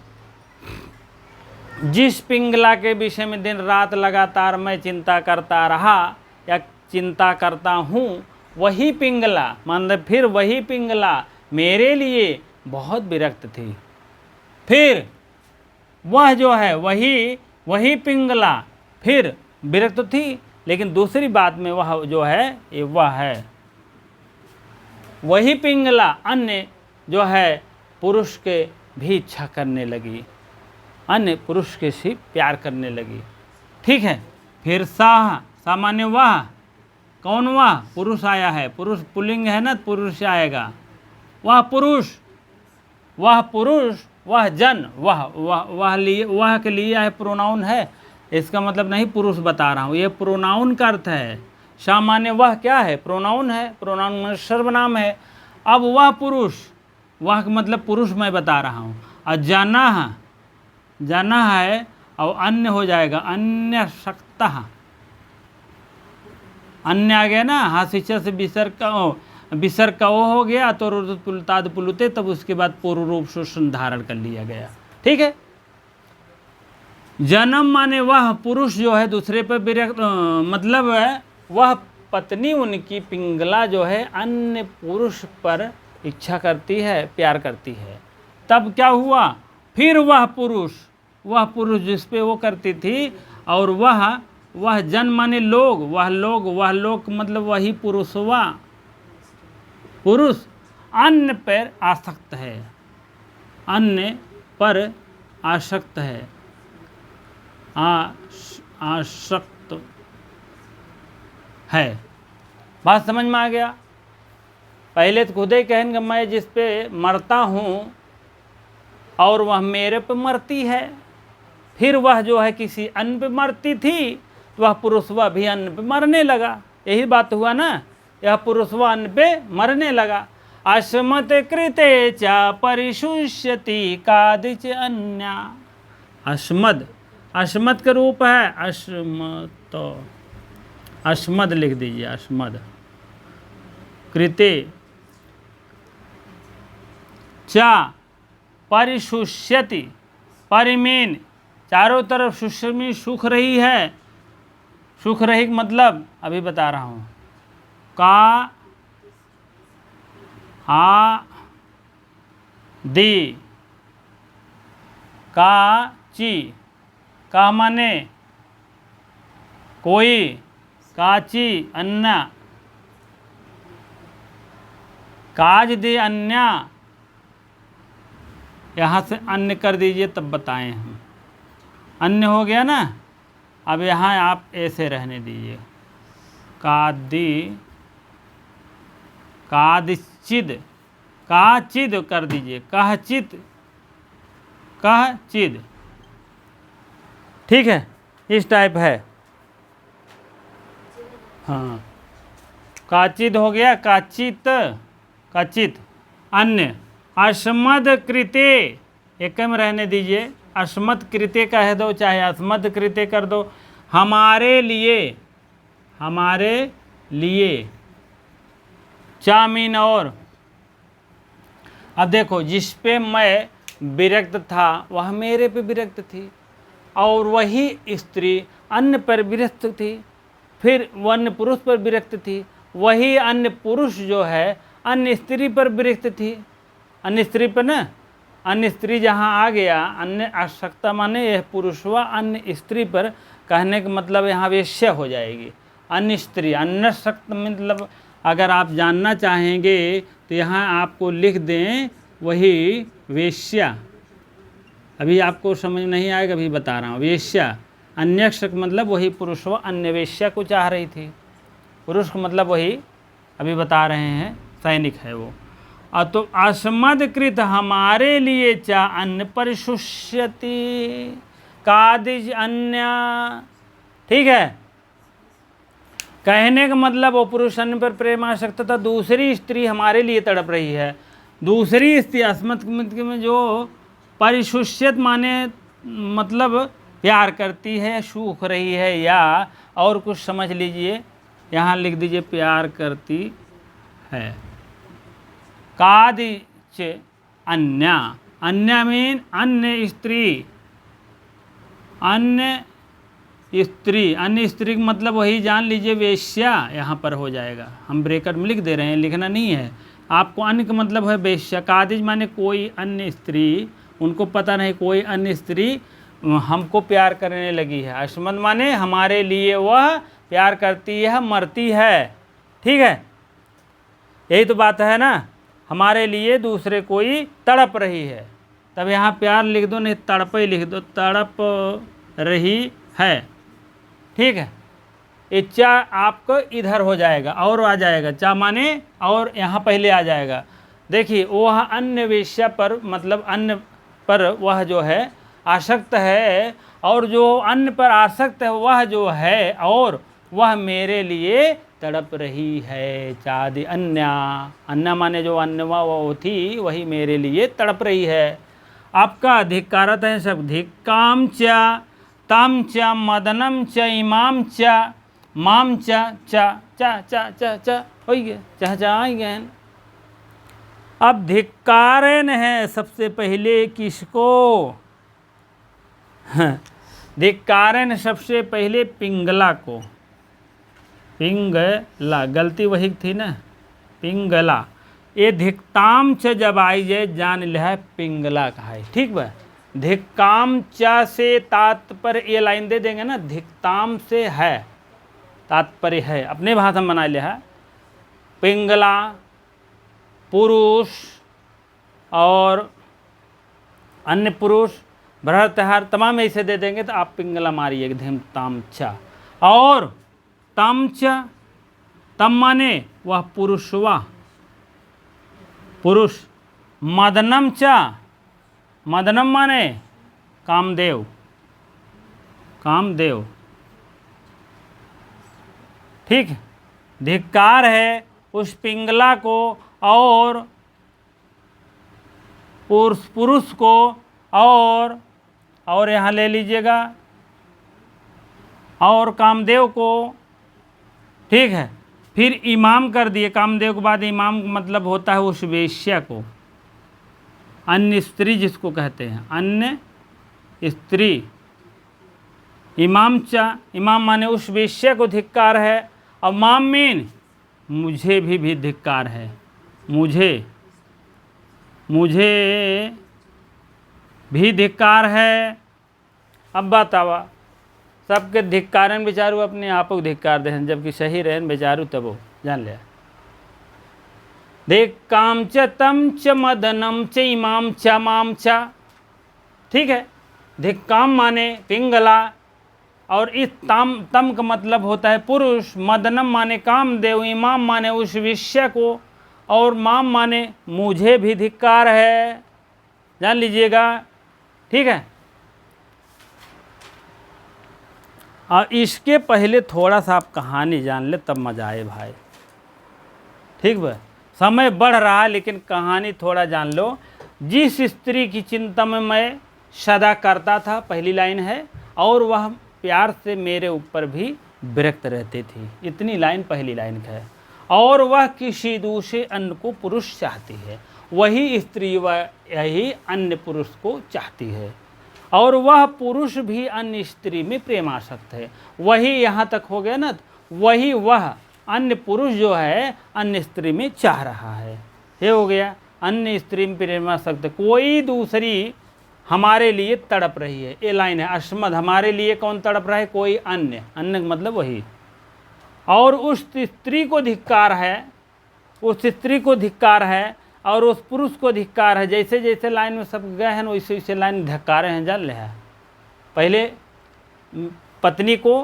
जिस पिंगला के विषय में दिन रात लगातार मैं चिंता करता रहा या चिंता करता हूँ, वही पिंगला, मतलब फिर वही पिंगला मेरे लिए बहुत विरक्त थी। फिर वह जो है वही पिंगला फिर विरक्त थी, लेकिन दूसरी बात में वह जो है ये वह है। वही पिंगला अन्य जो है पुरुष के भी इच्छा करने लगी, अन्य पुरुष के से प्यार करने लगी। ठीक है। फिर साह, सामान्य वह, कौन वह? पुरुष आया है, पुरुष पुल्लिंग है ना, पुरुष आएगा। वह पुरुष, वह पुरुष, वह जन, वह लिए, वह के लिए है प्रोनाउन है, इसका मतलब नहीं पुरुष बता रहा हूँ, ये प्रोनाउन का अर्थ है। सामान्य वह क्या है? प्रोनाउन है, प्रोनाउन में सर्वनाम है। अब वह पुरुष, वह का मतलब पुरुष मैं बता रहा हूँ। और जाना, जाना है और अन्य हो जाएगा, अन्य शक्ता, अन्य आ गया ना, हाशिशा से विसर्ग का वो हो गया तो पुलताद पुलुते, तब उसके बाद पूर्व रूप से धारण कर लिया गया। ठीक है। जन्म माने वह पुरुष जो है दूसरे पर विरक्त, मतलब है वह पत्नी उनकी पिंगला जो है अन्य पुरुष पर इच्छा करती है, प्यार करती है। तब क्या हुआ? फिर वह पुरुष जिस पे वो करती थी, और वह जन माने लोग, वह लोग मतलब वही पुरुषवा, पुरुष अन्य पर आसक्त है, अन्य पर आसक्त है, आसक्त है। बात समझ में आ गया? पहले तो खुद ही कहेंगे मैं जिस पे मरता हूँ और वह मेरे पे मरती है, फिर वह जो है किसी अन्य पे मरती थी, तो वह पुरुषवा भी अन्य पे मरने लगा। यही बात हुआ ना, यह पुरुषवा अन्य पे मरने लगा। अस्मत् कृते च परिशुष्यति कादिच अन्या। अस्मद, अस्मद का रूप है अस्मत्, अस्मद लिख दीजिए, अस्मद कृते चा परिशुष्यति, परिमेन चारों तरफ सुषमी सुख रही है, सुख रही मतलब अभी बता रहा हूँ, का आ दी, का ची, का माने कोई, काची अन्य, काज दे अन्य, यहाँ से अन्य कर दीजिए तब बताएं हम। अन्य हो गया ना, अब यहाँ आप ऐसे रहने दीजिए, कादिचिद, काचिद कर दीजिए, कहचित, कहचिद। ठीक है, इस टाइप है। हाँ, काचिद हो गया, काचित, काचित। अन्य अस्मद कृते, एक में रहने दीजिए, अस्मद कृते कह दो चाहे अस्मद कृते कर दो, हमारे लिए, हमारे लिए। चामीन और, अब देखो जिस पे मैं विरक्त था वह मेरे पे विरक्त थी, और वही स्त्री अन्य पर विरक्त थी, फिर वह अन्य पुरुष पर विरक्त थी, वही अन्य पुरुष जो है अन्य स्त्री पर विरक्त थी, अन्य स्त्री पर ना, अन्य स्त्री जहाँ आ गया, अन्य आसक्ता माने यह पुरुष व अन्य स्त्री पर, कहने का मतलब यहाँ वेश्या हो जाएगी। अन्य स्त्री, अन्य शक्त मतलब अगर आप जानना चाहेंगे तो यहाँ आपको लिख दें वही वेश्या। अभी आपको समझ नहीं आएगा, अभी बता रहा हूँ। वेश्या, अन्य शक्त मतलब वही पुरुष व अन्य वेश्या को चाह रही थी। पुरुष को मतलब वही अभी बता रहे हैं, सैनिक है वो। तो अस्मदकृत हमारे लिए चा अन्य परिशुष्यति कादिज अन्य। ठीक है, कहने का मतलब वो पुरुष अन्य पर प्रेम आ सकता था, दूसरी स्त्री हमारे लिए तड़प रही है। दूसरी स्त्री अस्मत में जो परिशुष्यत माने मतलब प्यार करती है, सूख रही है, या और कुछ समझ लीजिए, यहाँ लिख दीजिए प्यार करती है। कादिच अन्य, अन्य मीन अन्य स्त्री, अन्य स्त्री, अन्य स्त्री मतलब वही जान लीजिए वेश्या यहाँ पर हो जाएगा। हम ब्रैकेट में लिख दे रहे हैं, लिखना नहीं है आपको। अन्य का मतलब है वेश्या, कादिज माने कोई अन्य स्त्री, उनको पता नहीं कोई अन्य स्त्री हमको प्यार करने लगी है। अस्मद माने हमारे लिए वह प्यार करती है मरती है। ठीक है, यही तो बात है ना, हमारे लिए दूसरे कोई तड़प रही है। तब यहाँ प्यार लिख दो, नहीं तड़प ही लिख दो, तड़प रही है। ठीक है, ये चा आपको इधर हो जाएगा और आ जाएगा, चा माने और यहाँ पहले आ जाएगा। देखिए वह अन्य वेश्या पर, मतलब अन्य पर वह जो है आसक्त है, और जो अन्य पर आसक्त है वह जो है, और वह मेरे लिए तड़प रही है। चादि अन्या, अन्य माने जो अन्य वो थी वही मेरे लिए तड़प रही है। आपका धिक्कारत है सब, धिक्काम च तम च मदनम च इमाम च माम च च च च च च हो गया, चहचहाएंगे। अब धिक्कारन है सबसे पहले किसको? धिक्कारन सबसे पहले पिंगला को, पिंगला, गलती वही थी ना, पिंगला। ये धिक्ताम च जब आई जाए जान लिया पिंगला का है। ठीक बा, धिक्काम च से तात्पर्य ये लाइन दे देंगे ना, धिक्ताम से है तात्पर्य है, अपने भाषा में बना लिया है। पिंगला पुरुष और अन्य पुरुष भ्रतहार तमाम ऐसे दे देंगे तो आप पिंगला मारिए, धिम ताम च। और तम च, तम माने वह पुरुषवा, पुरुष। मदनम च, मदनम माने कामदेव, कामदेव। ठीक, धिक्कार है उस पिंगला को और पुरुष को, और यहाँ ले लीजिएगा और कामदेव को। ठीक है, फिर इमाम कर दिए, कामदेव के बाद इमाम मतलब होता है उस वेश्या को, अन्य स्त्री जिसको कहते हैं, अन्य स्त्री। इमाम चा, इमाम माने उस वेश्या को धिक्कार है। और माम मीन मुझे भी धिक्कार है, मुझे भी धिक्कार है। अब बतावा, सबके धिक्कारन बेचारू अपने आप को धिक्कार दे, जबकि सही रहन बेचारू तब वो जान लिया। देख काम च तम च मदनम च इमाम च माम च। ठीक है, धिक्काम माने पिंगला, और इस तम का मतलब होता है पुरुष, मदनम माने कामदेव, इमाम माने उस विषय को, और माम माने मुझे भी धिक्कार है, जान लीजिएगा। ठीक है, और इसके पहले थोड़ा सा आप कहानी जान ले तब मजा आए भाई। ठीक बा, समय बढ़ रहा है लेकिन कहानी थोड़ा जान लो। जिस स्त्री की चिंता में मैं सदा करता था, पहली लाइन है, और वह प्यार से मेरे ऊपर भी विरक्त रहती थी, इतनी लाइन पहली लाइन का है। और वह किसी दूसरे अन्य को पुरुष चाहती है, वही स्त्री वह यही अन्य पुरुष को चाहती है, और वह पुरुष भी अन्य स्त्री में प्रेमासक्त है। वही यहाँ तक हो गया ना, वही वह अन्य पुरुष जो है अन्य स्त्री में चाह रहा है, ये हो गया। अन्य स्त्री में प्रेमासक्त, कोई दूसरी हमारे लिए तड़प रही है, ये लाइन है। अस्मद, हमारे लिए कौन तड़प रहा है? कोई अन्य, अन्य मतलब वही। और उस स्त्री को धिक्कार है, उस स्त्री को धिक्कार है, और उस पुरुष को धिक्कार है। जैसे जैसे लाइन में सब गए हैं वैसे वैसे लाइन धिक्कारे हैं, जान ले। पहले पत्नी को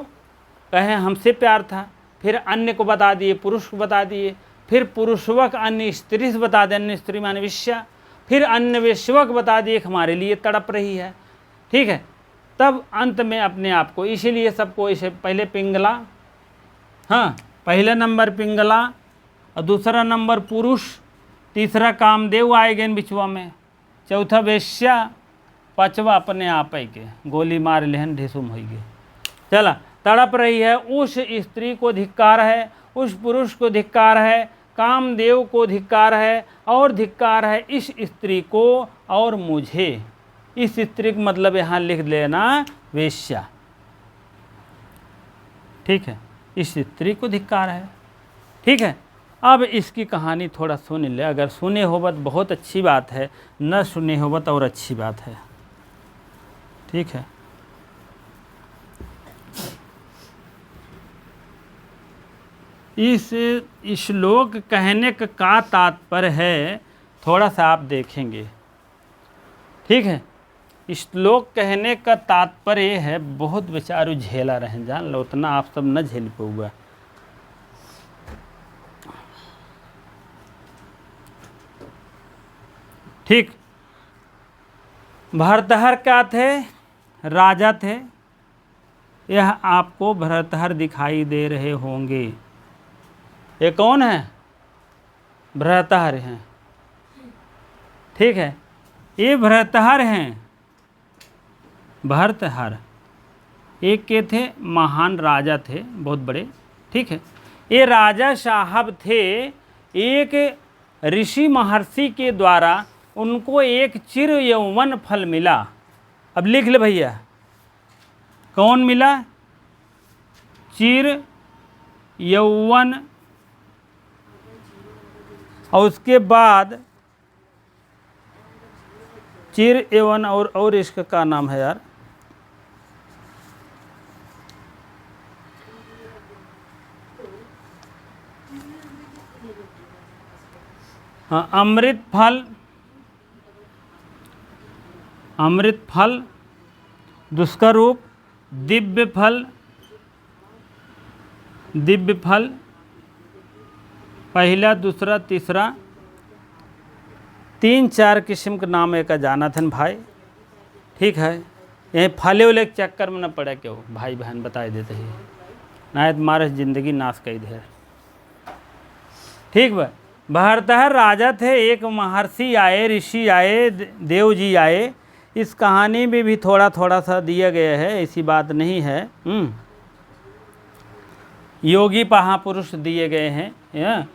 कहे हमसे प्यार था, फिर अन्य को बता दिए, पुरुष को बता दिए, फिर पुरुषवक अन्य स्त्री से बता दें, अन्य स्त्री माने विश्या, फिर अन्य वेश्वक बता दिए हमारे लिए तड़प रही है। ठीक है, तब अंत में अपने आप को, इसीलिए सबको इसे पहले पिंगला, हाँ पहला नंबर पिंगला, और दूसरा नंबर पुरुष, तीसरा कामदेव आएगा इन बिचवा में, चौथा वेश्या, पांचवा अपने आप के गोली मार लेहन ढिसुम होगी। चला, तड़प रही है, उस स्त्री को धिक्कार है, उस पुरुष को धिक्कार है, कामदेव को धिक्कार है, और धिक्कार है इस स्त्री को और मुझे। इस स्त्री का मतलब यहाँ लिख लेना वेश्या। ठीक है, इस स्त्री को धिक्कार है। ठीक है, अब इसकी कहानी थोड़ा सुन ले, अगर सुने होबत बहुत अच्छी बात है, न सुने होबत और अच्छी बात है। ठीक है, इस श्लोक कहने का तात्पर्य है, थोड़ा सा आप देखेंगे, ठीक है। श्लोक कहने का तात्पर्य है, बहुत बेचारू झेला रहे, जान लो, उतना आप सब न झेल पाऊगा। ठीक, भरतहर क्या थे? राजा थे। यह आपको भरतहर दिखाई दे रहे होंगे। ये कौन है? भरतहर हैं, ठीक है। ये भरतहर हैं, भरतहर एक के थे, महान राजा थे, बहुत बड़े, ठीक है। ये राजा साहब थे, एक ऋषि महर्षि के द्वारा उनको एक चिर यौवन फल मिला। अब लिख ले भैया, कौन मिला? चिर यौवन, और उसके बाद चिर यौवन, और इसका क्या नाम है यार? हाँ, अमृत फल, अमृत फल, दूसरा रूप दिव्य फल, दिव्य फल, पहला, दूसरा, तीसरा, 3-4 किस्म का नाम एक जाना था भाई, ठीक है। यही फले वाले के चक्कर में न पड़ा क्यों भाई बहन, बताए देते ही ना, तुम्हारे जिंदगी नाश कर दे, ठीक बा। भरतहर राजा थे, एक महर्षि आए, ऋषि आए, देव जी आए। इस कहानी में भी थोड़ा थोड़ा सा दिया गया है, ऐसी बात नहीं है। योगी महापुरुष दिए गए हैं।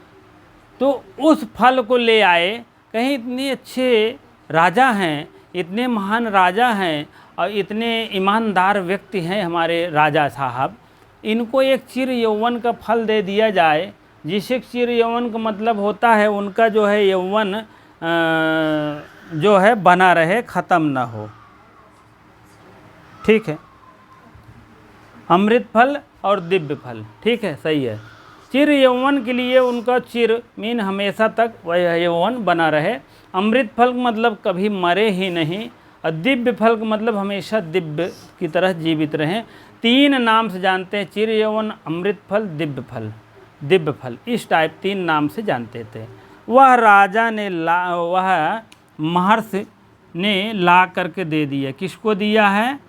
तो उस फल को ले आए, कहीं इतने अच्छे राजा हैं, इतने महान राजा हैं और इतने ईमानदार व्यक्ति हैं हमारे राजा साहब, इनको एक चिर यौवन का फल दे दिया जाए, जिससे चिर यौवन का मतलब होता है उनका जो है यौवन जो है बना रहे, ख़त्म ना हो, ठीक है। अमृत फल और दिव्य फल, ठीक है, सही है। चिर यौवन के लिए उनका चिर मीन हमेशा तक वह यौवन बना रहे। अमृत फल मतलब कभी मरे ही नहीं, और दिव्य फल का मतलब हमेशा दिव्य की तरह जीवित रहें। 3 नाम से जानते हैं, चिर यौवन, अमृत फल, दिव्य फल, दिव्य फल, इस टाइप 3 नाम से जानते थे। वह राजा ने वह महर्षि ने ला करके दे दिया। किसको दिया है?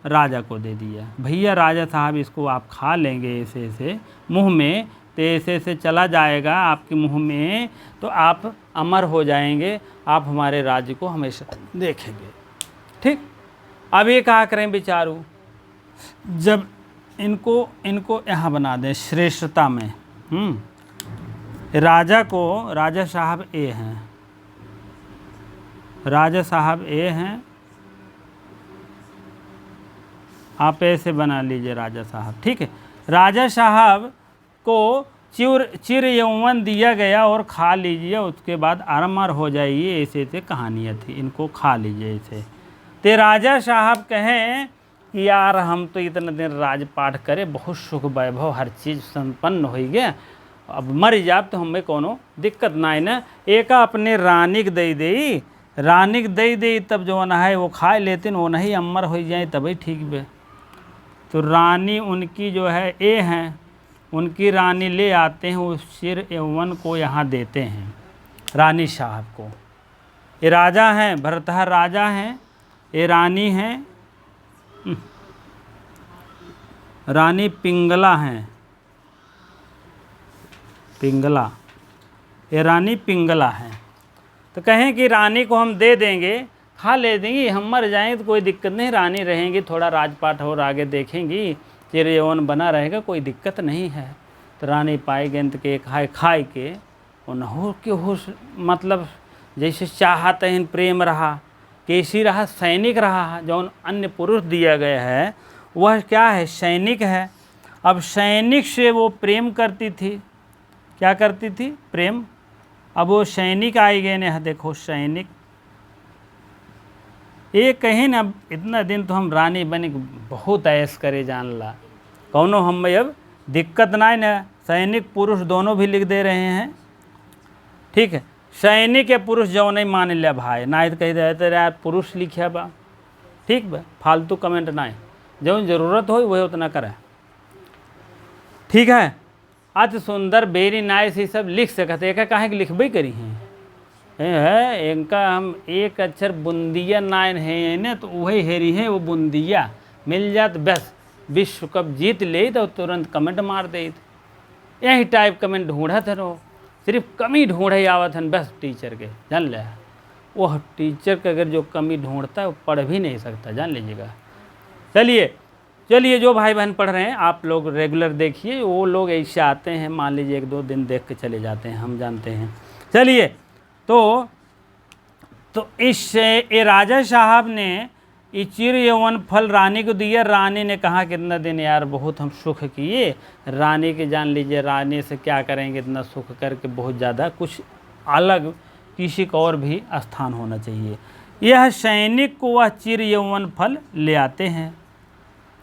राजा को दे दिया। भैया राजा साहब इसको आप खा लेंगे ऐसे ऐसे मुंह में, तो ऐसे ऐसे चला जाएगा आपके मुंह में, तो आप अमर हो जाएंगे, आप हमारे राज्य को हमेशा देखेंगे, ठीक। अब ये कहा करें बेचारू, जब इनको यहाँ बना दें श्रेष्ठता में, राजा को, राजा साहब ए हैं, राजा साहब ए हैं, आप ऐसे बना लीजिए राजा साहब, ठीक है। राजा साहब को चिर यौवन दिया गया और खा लीजिए, उसके बाद अमर हो जाइए, ऐसे ऐसे कहानियाँ थी, इनको खा लीजिए ऐसे। तो राजा साहब कहें कि यार हम तो इतने दिन राजपाट करे, बहुत सुख वैभव हर चीज़ संपन्न हो गया, अब मर जाब तो हमें कोनो दिक्कत ना है ना। एक अपने रानी के दे दी, रानी के दे दी, तब जो ना है वो खा लेते, वो नहीं अमर हो जाए तभी ठीक बे। तो रानी उनकी जो है ए हैं, उनकी रानी ले आते हैं, उस चिर यौवन को यहाँ देते हैं रानी साहब को। ये राजा हैं, भरतहर राजा हैं, ये रानी हैं, रानी पिंगला हैं, पिंगला, ये रानी पिंगला हैं। तो कहें कि रानी को हम दे देंगे, खा ले देंगी, हम मर जाएंगे तो कोई दिक्कत नहीं, रानी रहेंगी, थोड़ा राजपाट और आगे देखेंगी, चिर यौवन बना रहेगा, कोई दिक्कत नहीं है। तो रानी पाई गेंद के खाए के उन हो के होश, मतलब जैसे चाहत है प्रेम रहा, कैसी रहा, सैनिक रहा। जो अन्य पुरुष दिया गया है वह क्या है? सैनिक है। अब सैनिक से वो प्रेम करती थी, क्या करती थी? प्रेम। अब वो सैनिक आई गए ने, देखो सैनिक, ये कहीं ना इतना दिन तो हम रानी बने बहुत ऐश करे जान ला, कौनो हम अब दिक्कत ना है ना, सैनिक पुरुष दोनों भी लिख दे रहे हैं, ठीक है। सैनिक या पुरुष जो नहीं मान लिया भाई, ना तो कही दे यार पुरुष लिखा बा, ठीक बा, फालतू कमेंट ना है, जो जरूरत हो वही उतना करे, ठीक है। अति सुंदर, वेरी नाइस, ये सब लिख सकते एक काहे कि लिखबे करी हैं है, इनका हम एक अक्षर बुंदिया नाइन है ना, तो वही हेरी है, वो बुंदिया मिल जात बस विश्व कप जीत ले तो तुरंत कमेंट मार दे, यही टाइप कमेंट ढूंढत रहो, सिर्फ कमी ढूंढे आवत हन बस टीचर के, जान ले। वह टीचर का अगर जो कमी ढूंढता है वो पढ़ भी नहीं सकता, जान लीजिएगा। चलिए जो भाई बहन पढ़ रहे हैं आप लोग रेगुलर देखिए, वो लोग ऐसे आते हैं मान लीजिए 1-2 दिन देख के चले जाते हैं, हम जानते हैं। चलिए तो इस ये राजा साहब ने ये चिर यौवन फल रानी को दिया। रानी ने कहा कितना दिन यार बहुत हम सुख किए, रानी के जान लीजिए रानी से क्या करेंगे, इतना सुख करके बहुत ज़्यादा कुछ अलग किसी का और भी स्थान होना चाहिए। यह सैनिक को वह चिर यौवन फल ले आते हैं।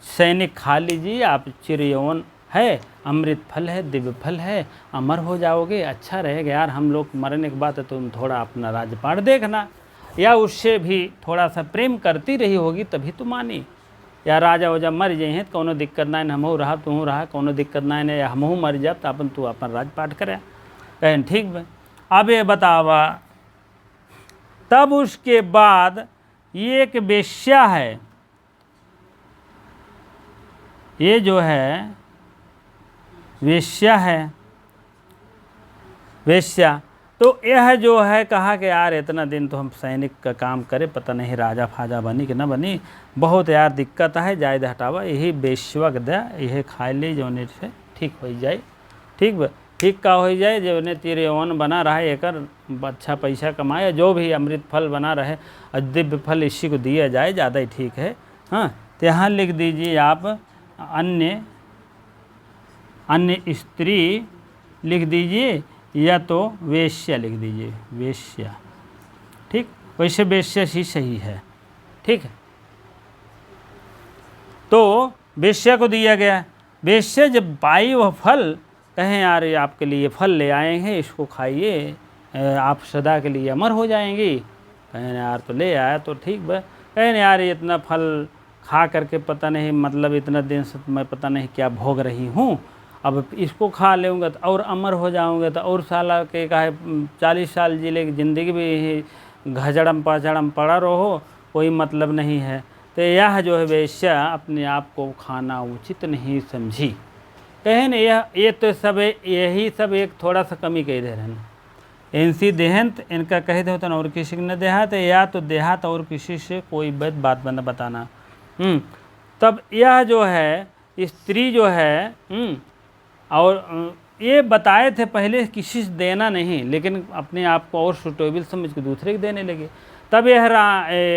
सैनिक खा लीजिए आप, चिर यौवन है, अमृत फल है, दिव्य फल है, अमर हो जाओगे, अच्छा रहेगा यार। हम लोग मरने के बाद तुम थोड़ा अपना राजपाट देखना, या उससे भी थोड़ा सा प्रेम करती रही होगी तभी तो मानी, या राजा वजा मर जाए हैं तो कोनो दिक्कत ना है, हमहू रहा तू रहा, कोनो दिक्कत ना है, या हमहू मर जाब तो अपन तू अपन राजपाट करे, कहें ठीक बे। अब ये बतावा, तब उसके बाद ये एक वेश्या है, ये जो है वेश्या है, वेश्या तो यह जो है कहा कि यार इतना दिन तो हम सैनिक का काम करे, पता नहीं राजा फाजा बनी कि ना बनी, बहुत यार दिक्कत है, जायद हटावा, यही बेश्वक दे, यही खा ली जौने से ठीक हो जाए, ठीक बा, ठीक का हो जाए, जौने तीर यौवन बना रहा है, एक अच्छा पैसा कमाए, जो भी अमृत फल बना रहे और दिव्य फल इसी को दिया जाए, ज़्यादा ही ठीक है। हाँ तो यहाँ लिख दीजिए आप अन्य स्त्री लिख दीजिए, या तो वेश्या लिख दीजिए, वेश्या, ठीक, वैसे वेश्या ही सही है, ठीक है। तो वेश्या को दिया गया, वेश्या जब पाई वह फल, कहें यार ये आपके लिए फल ले आए हैं, इसको खाइए, आप सदा के लिए अमर हो जाएंगी, कहें यार तो ले आया तो ठीक बा, कहें यार ये इतना फल खा करके पता नहीं मतलब इतना दिन से मैं पता नहीं क्या भोग रही हूँ, अब इसको खा लेऊँगा तो और अमर हो जाऊँगा, तो और साला के काहे 40 साल जिले की ज़िंदगी भी घजड़म पचड़म पड़ा रहो, कोई मतलब नहीं है। तो यह जो है वेश्या अपने आप को खाना उचित नहीं समझी, कहें न ये तो सब यही सब एक थोड़ा सा कमी कह दे रहे हैं, इनसी देहांत इनका कह दे होता ना, और किसी ने देहात, या तो देहात और किसी से कोई बात बना बताना। तब यह जो है स्त्री जो है और ये बताए थे पहले किसी से देना नहीं, लेकिन अपने आप को और सुटेबल समझ के दूसरे को देने लगे। तब यह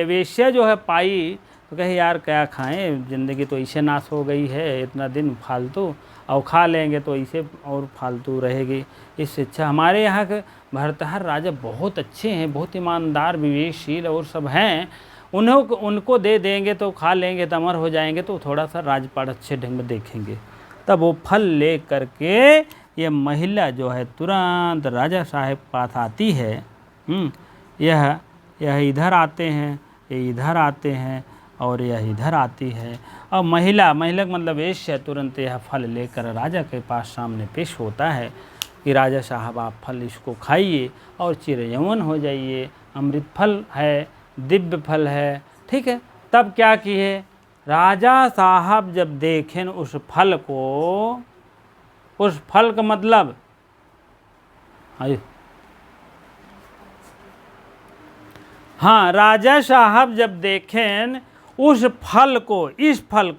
वेश्या जो है पाई तो कहे यार क्या खाएं, ज़िंदगी तो ऐसे नाश हो गई है, इतना दिन फालतू, और खा लेंगे तो ऐसे और फालतू रहेगी, इससे अच्छा हमारे यहाँ के भरतहर राजा बहुत अच्छे हैं, बहुत ईमानदार विवेकशील और सब हैं, उनको दे देंगे तो खा लेंगे तो अमर हो जाएंगे, तो थोड़ा सा राजपाट अच्छे ढंग में देखेंगे। तब वो फल ले करके ये महिला जो है तुरंत राजा साहब पास आती है। यह इधर आते हैं, ये इधर आते हैं, और यह इधर आती है, और महिला का मतलब वेश्या तुरंत यह फल लेकर राजा के पास सामने पेश होता है कि राजा साहब आप फल इसको खाइए और चिर यौवन हो जाइए, अमृत फल है, दिव्य फल है, ठीक है। तब क्या किए राजा साहब जब देखें उस फल को, उस फल का मतलब हाँ, राजा साहब जब देखें उस फल को, इस फल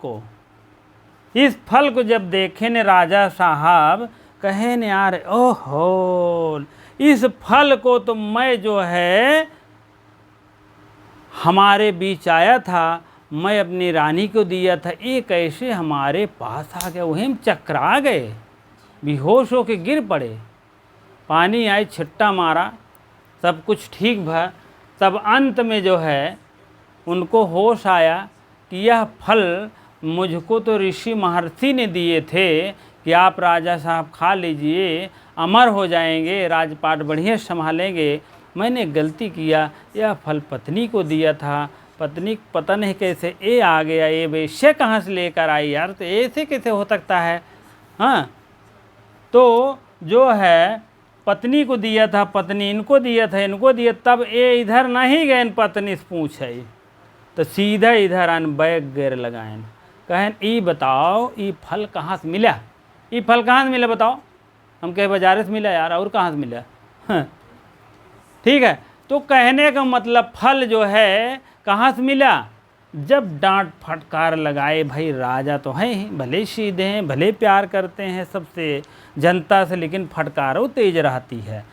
को जब देखें न राजा साहब कहें न यार ओहो, इस फल को तो मैं जो है हमारे बीच आया था, मैं अपनी रानी को दिया था, ये कैसे हमारे पास आ गया, वहीं चकरा गए, बेहोश होके गिर पड़े, पानी आई छिट्टा मारा, सब कुछ ठीक भा। तब अंत में जो है उनको होश आया कि यह फल मुझको तो ऋषि महर्षि ने दिए थे कि आप राजा साहब खा लीजिए, अमर हो जाएंगे, राजपाट बढ़िया संभालेंगे। मैंने गलती किया, यह फल पत्नी को दिया था, पत्नी पता नहीं कैसे ये आ गया, ये वैश्य कहाँ से लेकर आई यार, तो ऐसे कैसे हो सकता है। हाँ, तो जो है पत्नी को दिया था, पत्नी इनको दिया था, इनको दिया, तब ये इधर नहीं गए पत्नी से पूछे, तो सीधा इधर आन बैग गिर लगाएन, कहें ई बताओ ई फल कहाँ से मिला, ई फल कहाँ से मिला बताओ। हम कहे बाजार से मिला यार, और कहाँ से मिला। हाँ, ठीक है। तो कहने का मतलब फल जो है कहाँ से मिला, जब डांट फटकार लगाए, भाई राजा तो हैं ही, भले सीधे हैं, भले प्यार करते हैं सबसे जनता से, लेकिन फटकारो तेज रहती है,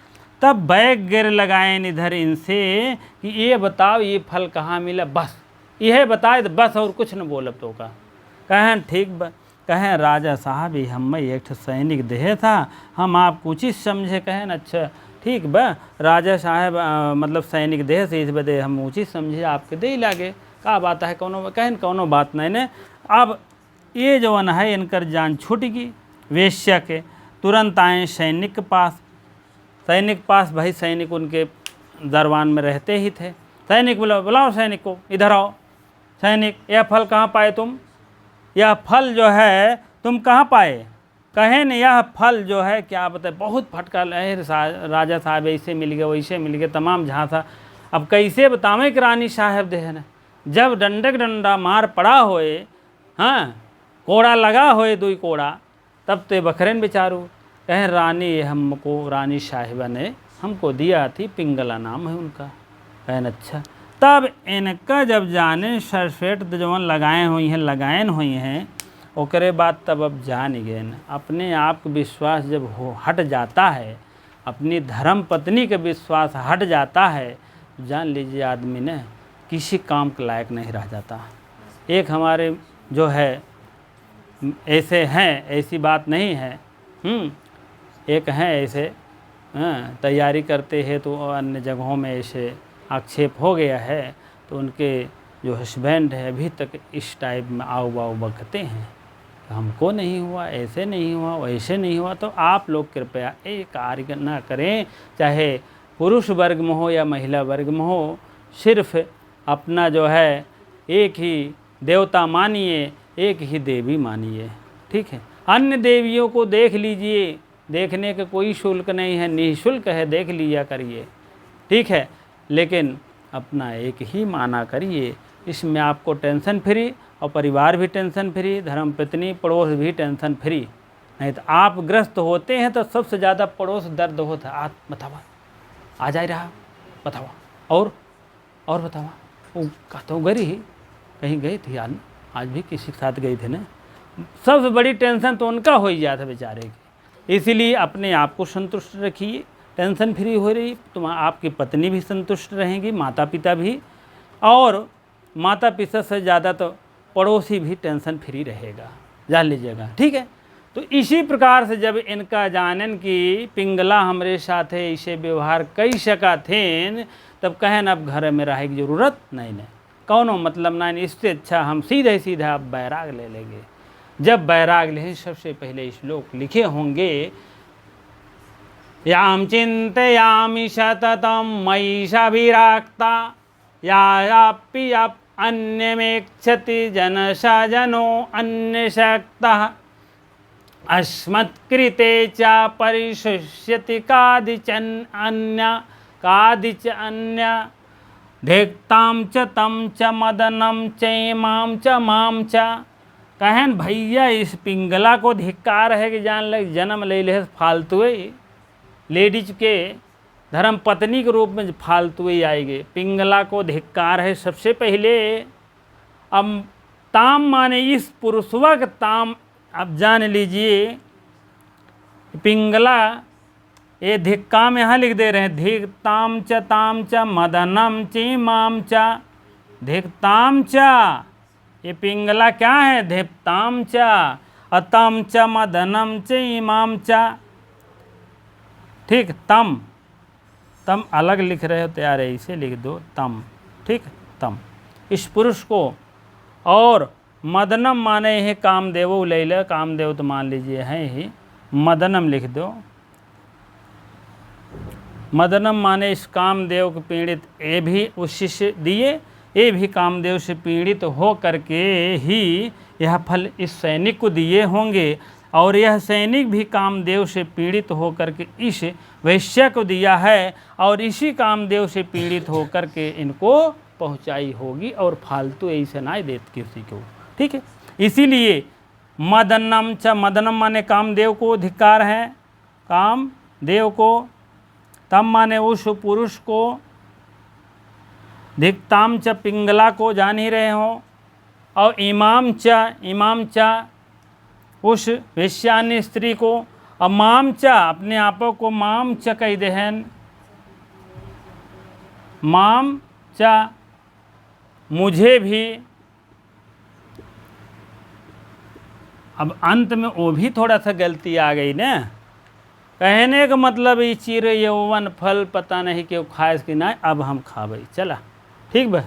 तब बैग गिर लगाए इधर इनसे कि ये बताओ ये फल कहाँ मिला, बस यह बताए तो बस, और कुछ न बोलब तो का। कहें ठीक कहें राजा साहब ये हम एक सैनिक देहे था, हम आपको उचित समझे। कहें अच्छा ठीक बा राजा साहब मतलब सैनिक देह से इस बदे हम उचित समझे आपके दे ही लागे, का बात है कौनो, कहन कौनो बात नहीं ने। अब ये जवन है इनकर जान छूट गई वेश्या के, तुरंत आए सैनिक के पास। सैनिक पास भाई सैनिक उनके दरबान में रहते ही थे। सैनिक बुलाओ सैनिक को, इधर आओ। सैनिक, यह फल कहाँ पाए तुम, यह फल जो है तुम कहाँ पाए। कहे न यह फल जो है क्या बताए, बहुत फटका राजा साहब ऐसे मिल गए वैसे मिल गए, तमाम झांसा। अब कैसे बतावें कि रानी साहब दे न, जब डंडक डंडा मार पड़ा होए, हाँ कोड़ा लगा होए दुई कोड़ा, तब ते बखरेन बेचारू। कहें रानी हमको, रानी साहिबा ने हमको दिया थी, पिंगला नाम है उनका। कहन अच्छा, तब इनका जब जाने सरफेट जवन लगाए हुई हैं ओकरे बाद तब अब जान गए न, अपने आप का विश्वास जब हट जाता है, अपनी धर्म पत्नी का विश्वास हट जाता है, जान लीजिए आदमी ने किसी काम के लायक नहीं रह जाता। एक हमारे जो है ऐसे हैं, ऐसी बात नहीं है, एक हैं ऐसे तैयारी करते हैं तो अन्य जगहों में ऐसे आक्षेप हो गया है, तो उनके जो हस्बैंड है अभी तक इस टाइप में आओ बाओ बकते हैं, हमको नहीं हुआ, ऐसे नहीं हुआ, वैसे नहीं हुआ। तो आप लोग कृपया एक कार्य ना करें, चाहे पुरुष वर्ग में हो या महिला वर्ग में हो, सिर्फ अपना जो है एक ही देवता मानिए, एक ही देवी मानिए, ठीक है। अन्य देवियों को देख लीजिए, देखने का कोई शुल्क नहीं है, निःशुल्क है, देख लिया करिए, ठीक है, लेकिन अपना एक ही माना करिए। इसमें आपको टेंशन फ्री और परिवार भी टेंशन फ्री, धर्म पत्नी पड़ोस भी टेंशन फ्री। नहीं तो आप ग्रस्त होते हैं तो सबसे ज़्यादा पड़ोस दर्द होता है। आप बतावा आ जा रहा, बतावा और बतावा, वो कहता हूँ गरी कहीं गई थी यार, आज भी किसी के साथ गई थे ना, सबसे बड़ी टेंशन तो उनका हो ही जाता बेचारे की। इसीलिए अपने आप को संतुष्ट रखिए, टेंशन फ्री हो रही तो आपकी पत्नी भी संतुष्ट रहेंगी, माता पिता भी, और माता पिता से ज़्यादा तो पड़ोसी भी टेंशन फ्री रहेगा, जान लीजिएगा, ठीक है। तो इसी प्रकार से जब इनका जानन कि पिंगला हमरे साथ है, इसे व्यवहार कई सका थे, तब कहन अब घर में रहे की जरूरत नहीं, कौनो मतलब नहीं, इससे अच्छा हम सीधा अब बैराग ले लेंगे। जब बैराग ले, सबसे पहले श्लोक लिखे होंगे, याम चिंतयामि सततम मयि विराक्ता यापि अन्यमेक्षति जनसजनो अन्यशक्तः अस्मत्कृते च परिशुष्यति कादिचन अन्य धिक्तां च तं च मदनं चैमां च मां च। कहन भैया इस पिंगला को धिक्कार है कि जान लग जन्म ले ले फालतू लेडीज के धर्म पत्नी के रूप में फालतू ही आएगी। पिंगला को धिक्कार है सबसे पहले। अब ताम माने इस पुरुषवा का ताम, अब जान लीजिए पिंगला, ये धिक्का में यहाँ लिख दे रहे हैं, धिक ताम च मदनम ची माम च, धिक्ताम च, ये पिंगला क्या है, धिप्ताम च अतम च मदनम च इमाम च, ठीक। तम अलग लिख रहे हो तो यार ऐसे लिख दो तम, ठीक, तम इस पुरुष को, और मदनम माने है कामदेव ले लो, कामदेव तो मान लीजिए है ही, मदनम लिख दो। मदनम माने इस कामदेव को पीड़ित ये भी उस शिष्य दिए, ये भी कामदेव से पीड़ित हो करके ही यह फल इस सैनिक को दिए होंगे, और यह सैनिक भी कामदेव से पीड़ित हो करके इस वैश्य को दिया है, और इसी कामदेव से पीड़ित हो करके इनको पहुंचाई होगी, और फालतू ऐसे ना देते किसी को। ठीक है, इसीलिए मदनम च, मदनम माने कामदेव को धिक्कार है, कामदेव को, तम माने उस पुरुष को, धिक्ताम च पिंगला को जान ही रहे हो, और इमाम च उस वेश्यान्य स्त्री को, और माम च अपने आपों को माम च कह देहन, माम च मुझे भी। अब अंत में वो भी थोड़ा सा गलती आ गई ना, कहने का मतलब ये चिर यौवन फल पता नहीं क्यों खाए कि ना, अब हम खाबे चला, ठीक बा।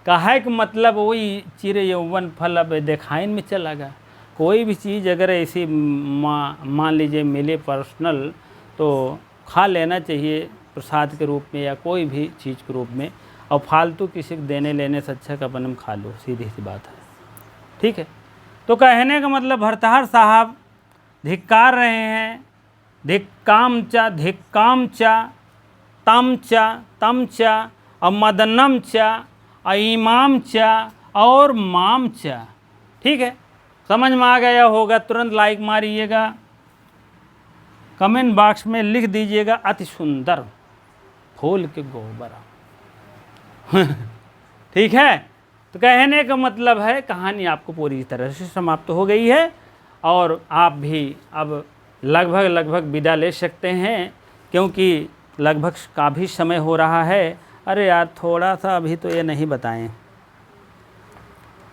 कहे का मतलब वही चिर यौवन फल अब देखाइन में चला गया। कोई भी चीज़ अगर ऐसी मान लीजिए मिले पर्सनल, तो खा लेना चाहिए प्रसाद के रूप में या कोई भी चीज़ के रूप में, और फालतू किसी को देने लेने से अच्छा का बनम खा लो, सीधी सी बात है। ठीक है, तो कहने का मतलब भरतहर साहब धिक्कार रहे हैं, धिक्काम च तम च और मदनम च इमाम च और माम च। ठीक है, समझ में आ गया होगा, तुरंत लाइक मारिएगा, कमेंट बॉक्स में लिख दीजिएगा अति सुंदर फूल के गोबर। ठीक है, तो कहने का मतलब है कहानी आपको पूरी तरह से समाप्त हो गई है, और आप भी अब लगभग विदा ले सकते हैं, क्योंकि लगभग काफ़ी समय हो रहा है। अरे यार थोड़ा सा अभी तो ये नहीं बताएं,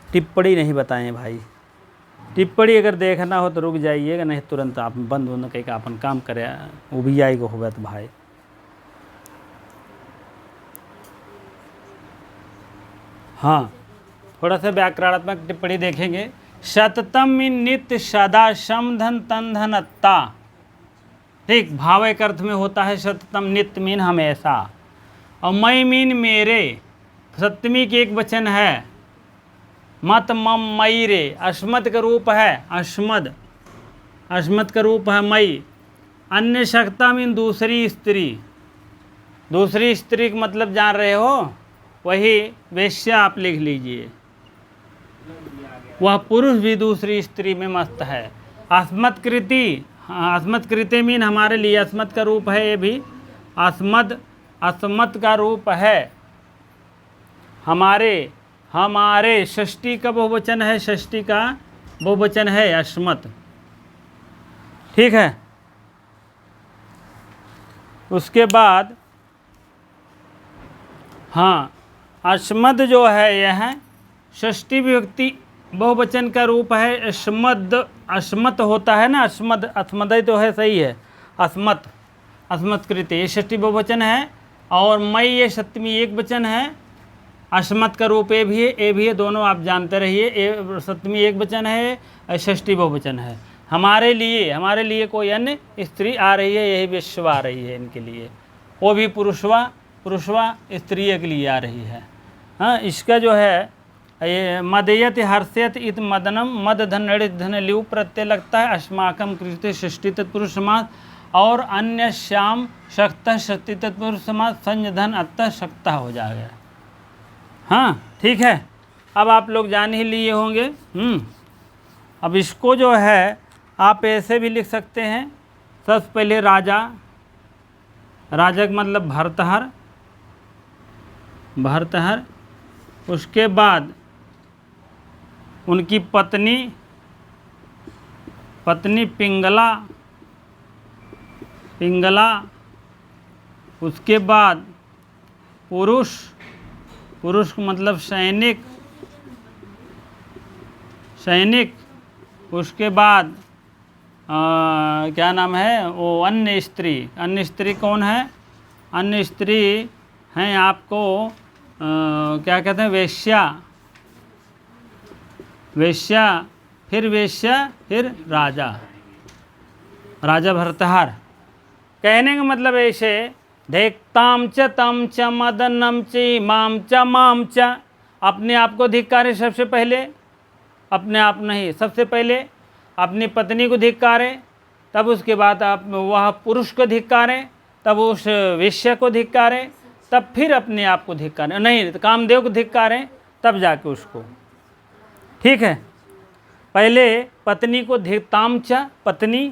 टिप्पणी नहीं बताएं भाई, टिप्पणी अगर देखना हो तो रुक जाइएगा, नहीं तुरंत आप बंद होने कहीं का अपन काम करे, वो भी आएगा होगा तो भाई। हाँ, थोड़ा सा व्याकरणात्मक टिप्पणी देखेंगे। सततम मीन नित्य सदा, सम धन तन धन अत्ता। ठीक, भावक अर्थ में होता है सततम, नित्य मीन हमेशा, और मई मीन मेरे, सप्तमी की एक वचन है, मत मम मई रे, अस्मद का रूप है, अस्मद का रूप है मई। अन्य शक्ता मीन दूसरी स्त्री, दूसरी स्त्री का मतलब जान रहे हो, वही वेश्या आप लिख लीजिए, वह पुरुष भी दूसरी स्त्री में मस्त है। अस्मत् कृति, अस्मत् कृति मीन हमारे लिए अस्मत् का रूप है, ये भी अस्मत् का रूप है हमारे षष्ठी का बहुवचन है, षष्ठी का बहुवचन है अस्मत्। ठीक है, उसके बाद हाँ, अस्मद जो है यह षष्ठी विभक्ति बहुवचन का रूप है। अस्मत् होता है ना, अस्मदय तो है, सही है, अस्मत् कृति ये षष्ठी बहुवचन है, और मई ये सप्तमी एक वचन है। अस्मत् का रूप ए भी है, दोनों आप जानते रहिए, सप्तमी एक वचन है, षष्ठी बहुवचन है। हमारे लिए कोई अन्य स्त्री आ रही है, यही विश्व आ रही है इनके लिए, वो भी पुरुषवा स्त्री के लिए आ रही है। हाँ, इसका जो है ये मदयत हर्षयत इत मदनम, मद धन धन ल्यू प्रत्यय लगता है, अस्माकम कृत्य षष्ठी तत्पुरुष समास, और अन्य श्याम शक्त षष्ठी तत्पुरुष समास, संज धन अतः शक्ता हो जाएगा। हाँ ठीक है, अब आप लोग जान ही लिए होंगे। अब इसको जो है आप ऐसे भी लिख सकते हैं, सबसे पहले राजा का मतलब भरतहर, उसके बाद उनकी पत्नी पिंगला, उसके बाद पुरुष का मतलब सैनिक, उसके बाद क्या नाम है वो अन्य स्त्री कौन है? अन्य स्त्री हैं आपको क्या कहते हैं, वेश्या, वेश्या, फिर राजा, राजा भर्तृहर। कहने का मतलब ऐसे, देखताम च तम च मदनम च माम च, अपने आप को धिक्कारे सबसे पहले, अपने आप नहीं, सबसे पहले अपनी पत्नी को धिक्कारे, तब उसके बाद आप वह पुरुष को धिक्कारे, तब उस वेश्या को धिक्कारे, तब फिर अपने आप को धिक्कारे, नहीं तो कामदेव को धिक्कारे, तब जाके उसको। ठीक है, पहले पत्नी को ताम च पत्नी,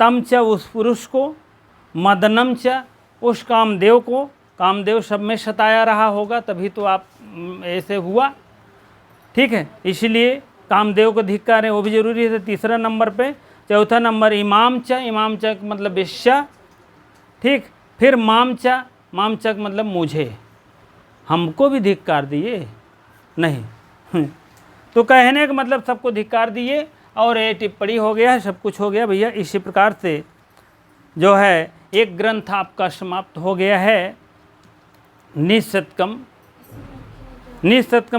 तम च उस पुरुष को, मदनम च उस कामदेव को, कामदेव सब में सताया रहा होगा तभी तो आप ऐसे हुआ। ठीक है, इसलिए कामदेव को धिक्कारें, वो भी जरूरी है। तीसरा नंबर पे, चौथा नंबर इमाम च मतलब वेश्या। ठीक, फिर माम च मतलब मुझे, हमको भी धिक्कार दिए नहीं। तो कहने का मतलब सबको धिक्कार दिए, और ये टिप्पणी हो गया है, सब कुछ हो गया भैया। इसी प्रकार से जो है एक ग्रंथ आपका समाप्त हो गया है, निशतकम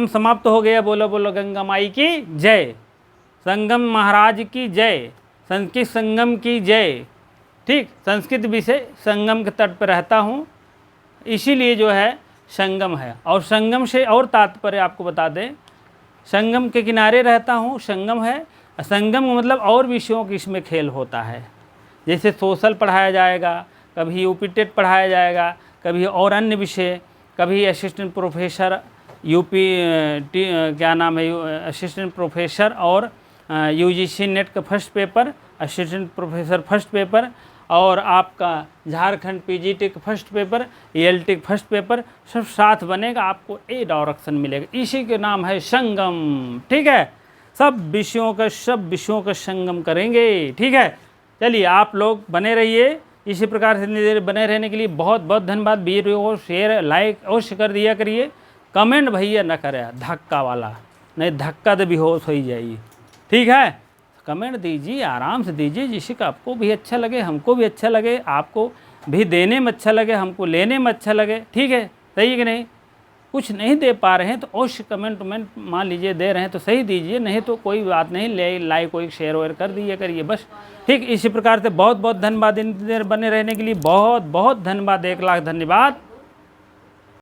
समाप्त हो गया। बोलो बोलो गंगा माई की जय, संगम महाराज की जय, संस्कृत संगम की जय। ठीक, संस्कृत विषय संगम के तट पर रहता हूँ, इसीलिए जो है संगम है। और संगम से और तात्पर्य आपको बता दें, संगम के किनारे रहता हूँ, संगम है। संगम मतलब और विषयों की इसमें खेल होता है, जैसे सोशल पढ़ाया जाएगा, कभी यूपी टेट पढ़ाया जाएगा, कभी और अन्य विषय, कभी असिस्टेंट प्रोफेसर क्या नाम है, असिस्टेंट प्रोफेसर और यूजीसी नेट का first paper, assistant professor first paper, और आपका झारखंड पीजीटी का फर्स्ट पेपर, ईएलटी का फर्स्ट पेपर, सब साथ बनेगा, आपको ए डायरेक्शन मिलेगा। इसी के नाम है संगम। ठीक है, सब विषयों का संगम करेंगे। ठीक है, चलिए आप लोग बने रहिए इसी प्रकार से। बने रहने के लिए बहुत बहुत धन्यवाद। वीडियो को शेयर लाइक अवश्य कर दिया करिए। कमेंट भैया न करें धक्का वाला, नहीं धक्का तो बेहोश हो ही जाइए। ठीक है, कमेंट दीजिए, आराम से दीजिए, जिससे कि आपको भी अच्छा लगे, हमको भी अच्छा लगे, आपको भी देने में अच्छा लगे, हमको लेने में अच्छा लगे। ठीक है, सही है कि नहीं? कुछ नहीं दे पा रहे हैं तो अवश्य कमेंट मान लीजिए, दे रहे हैं तो सही दीजिए, नहीं तो कोई बात नहीं, लाइक कोई शेयर वेयर कर दिया करिए बस। ठीक, इसी प्रकार से बहुत बहुत धन्यवाद। इन देर बने रहने के लिए बहुत बहुत धन्यवाद, 1 लाख धन्यवाद।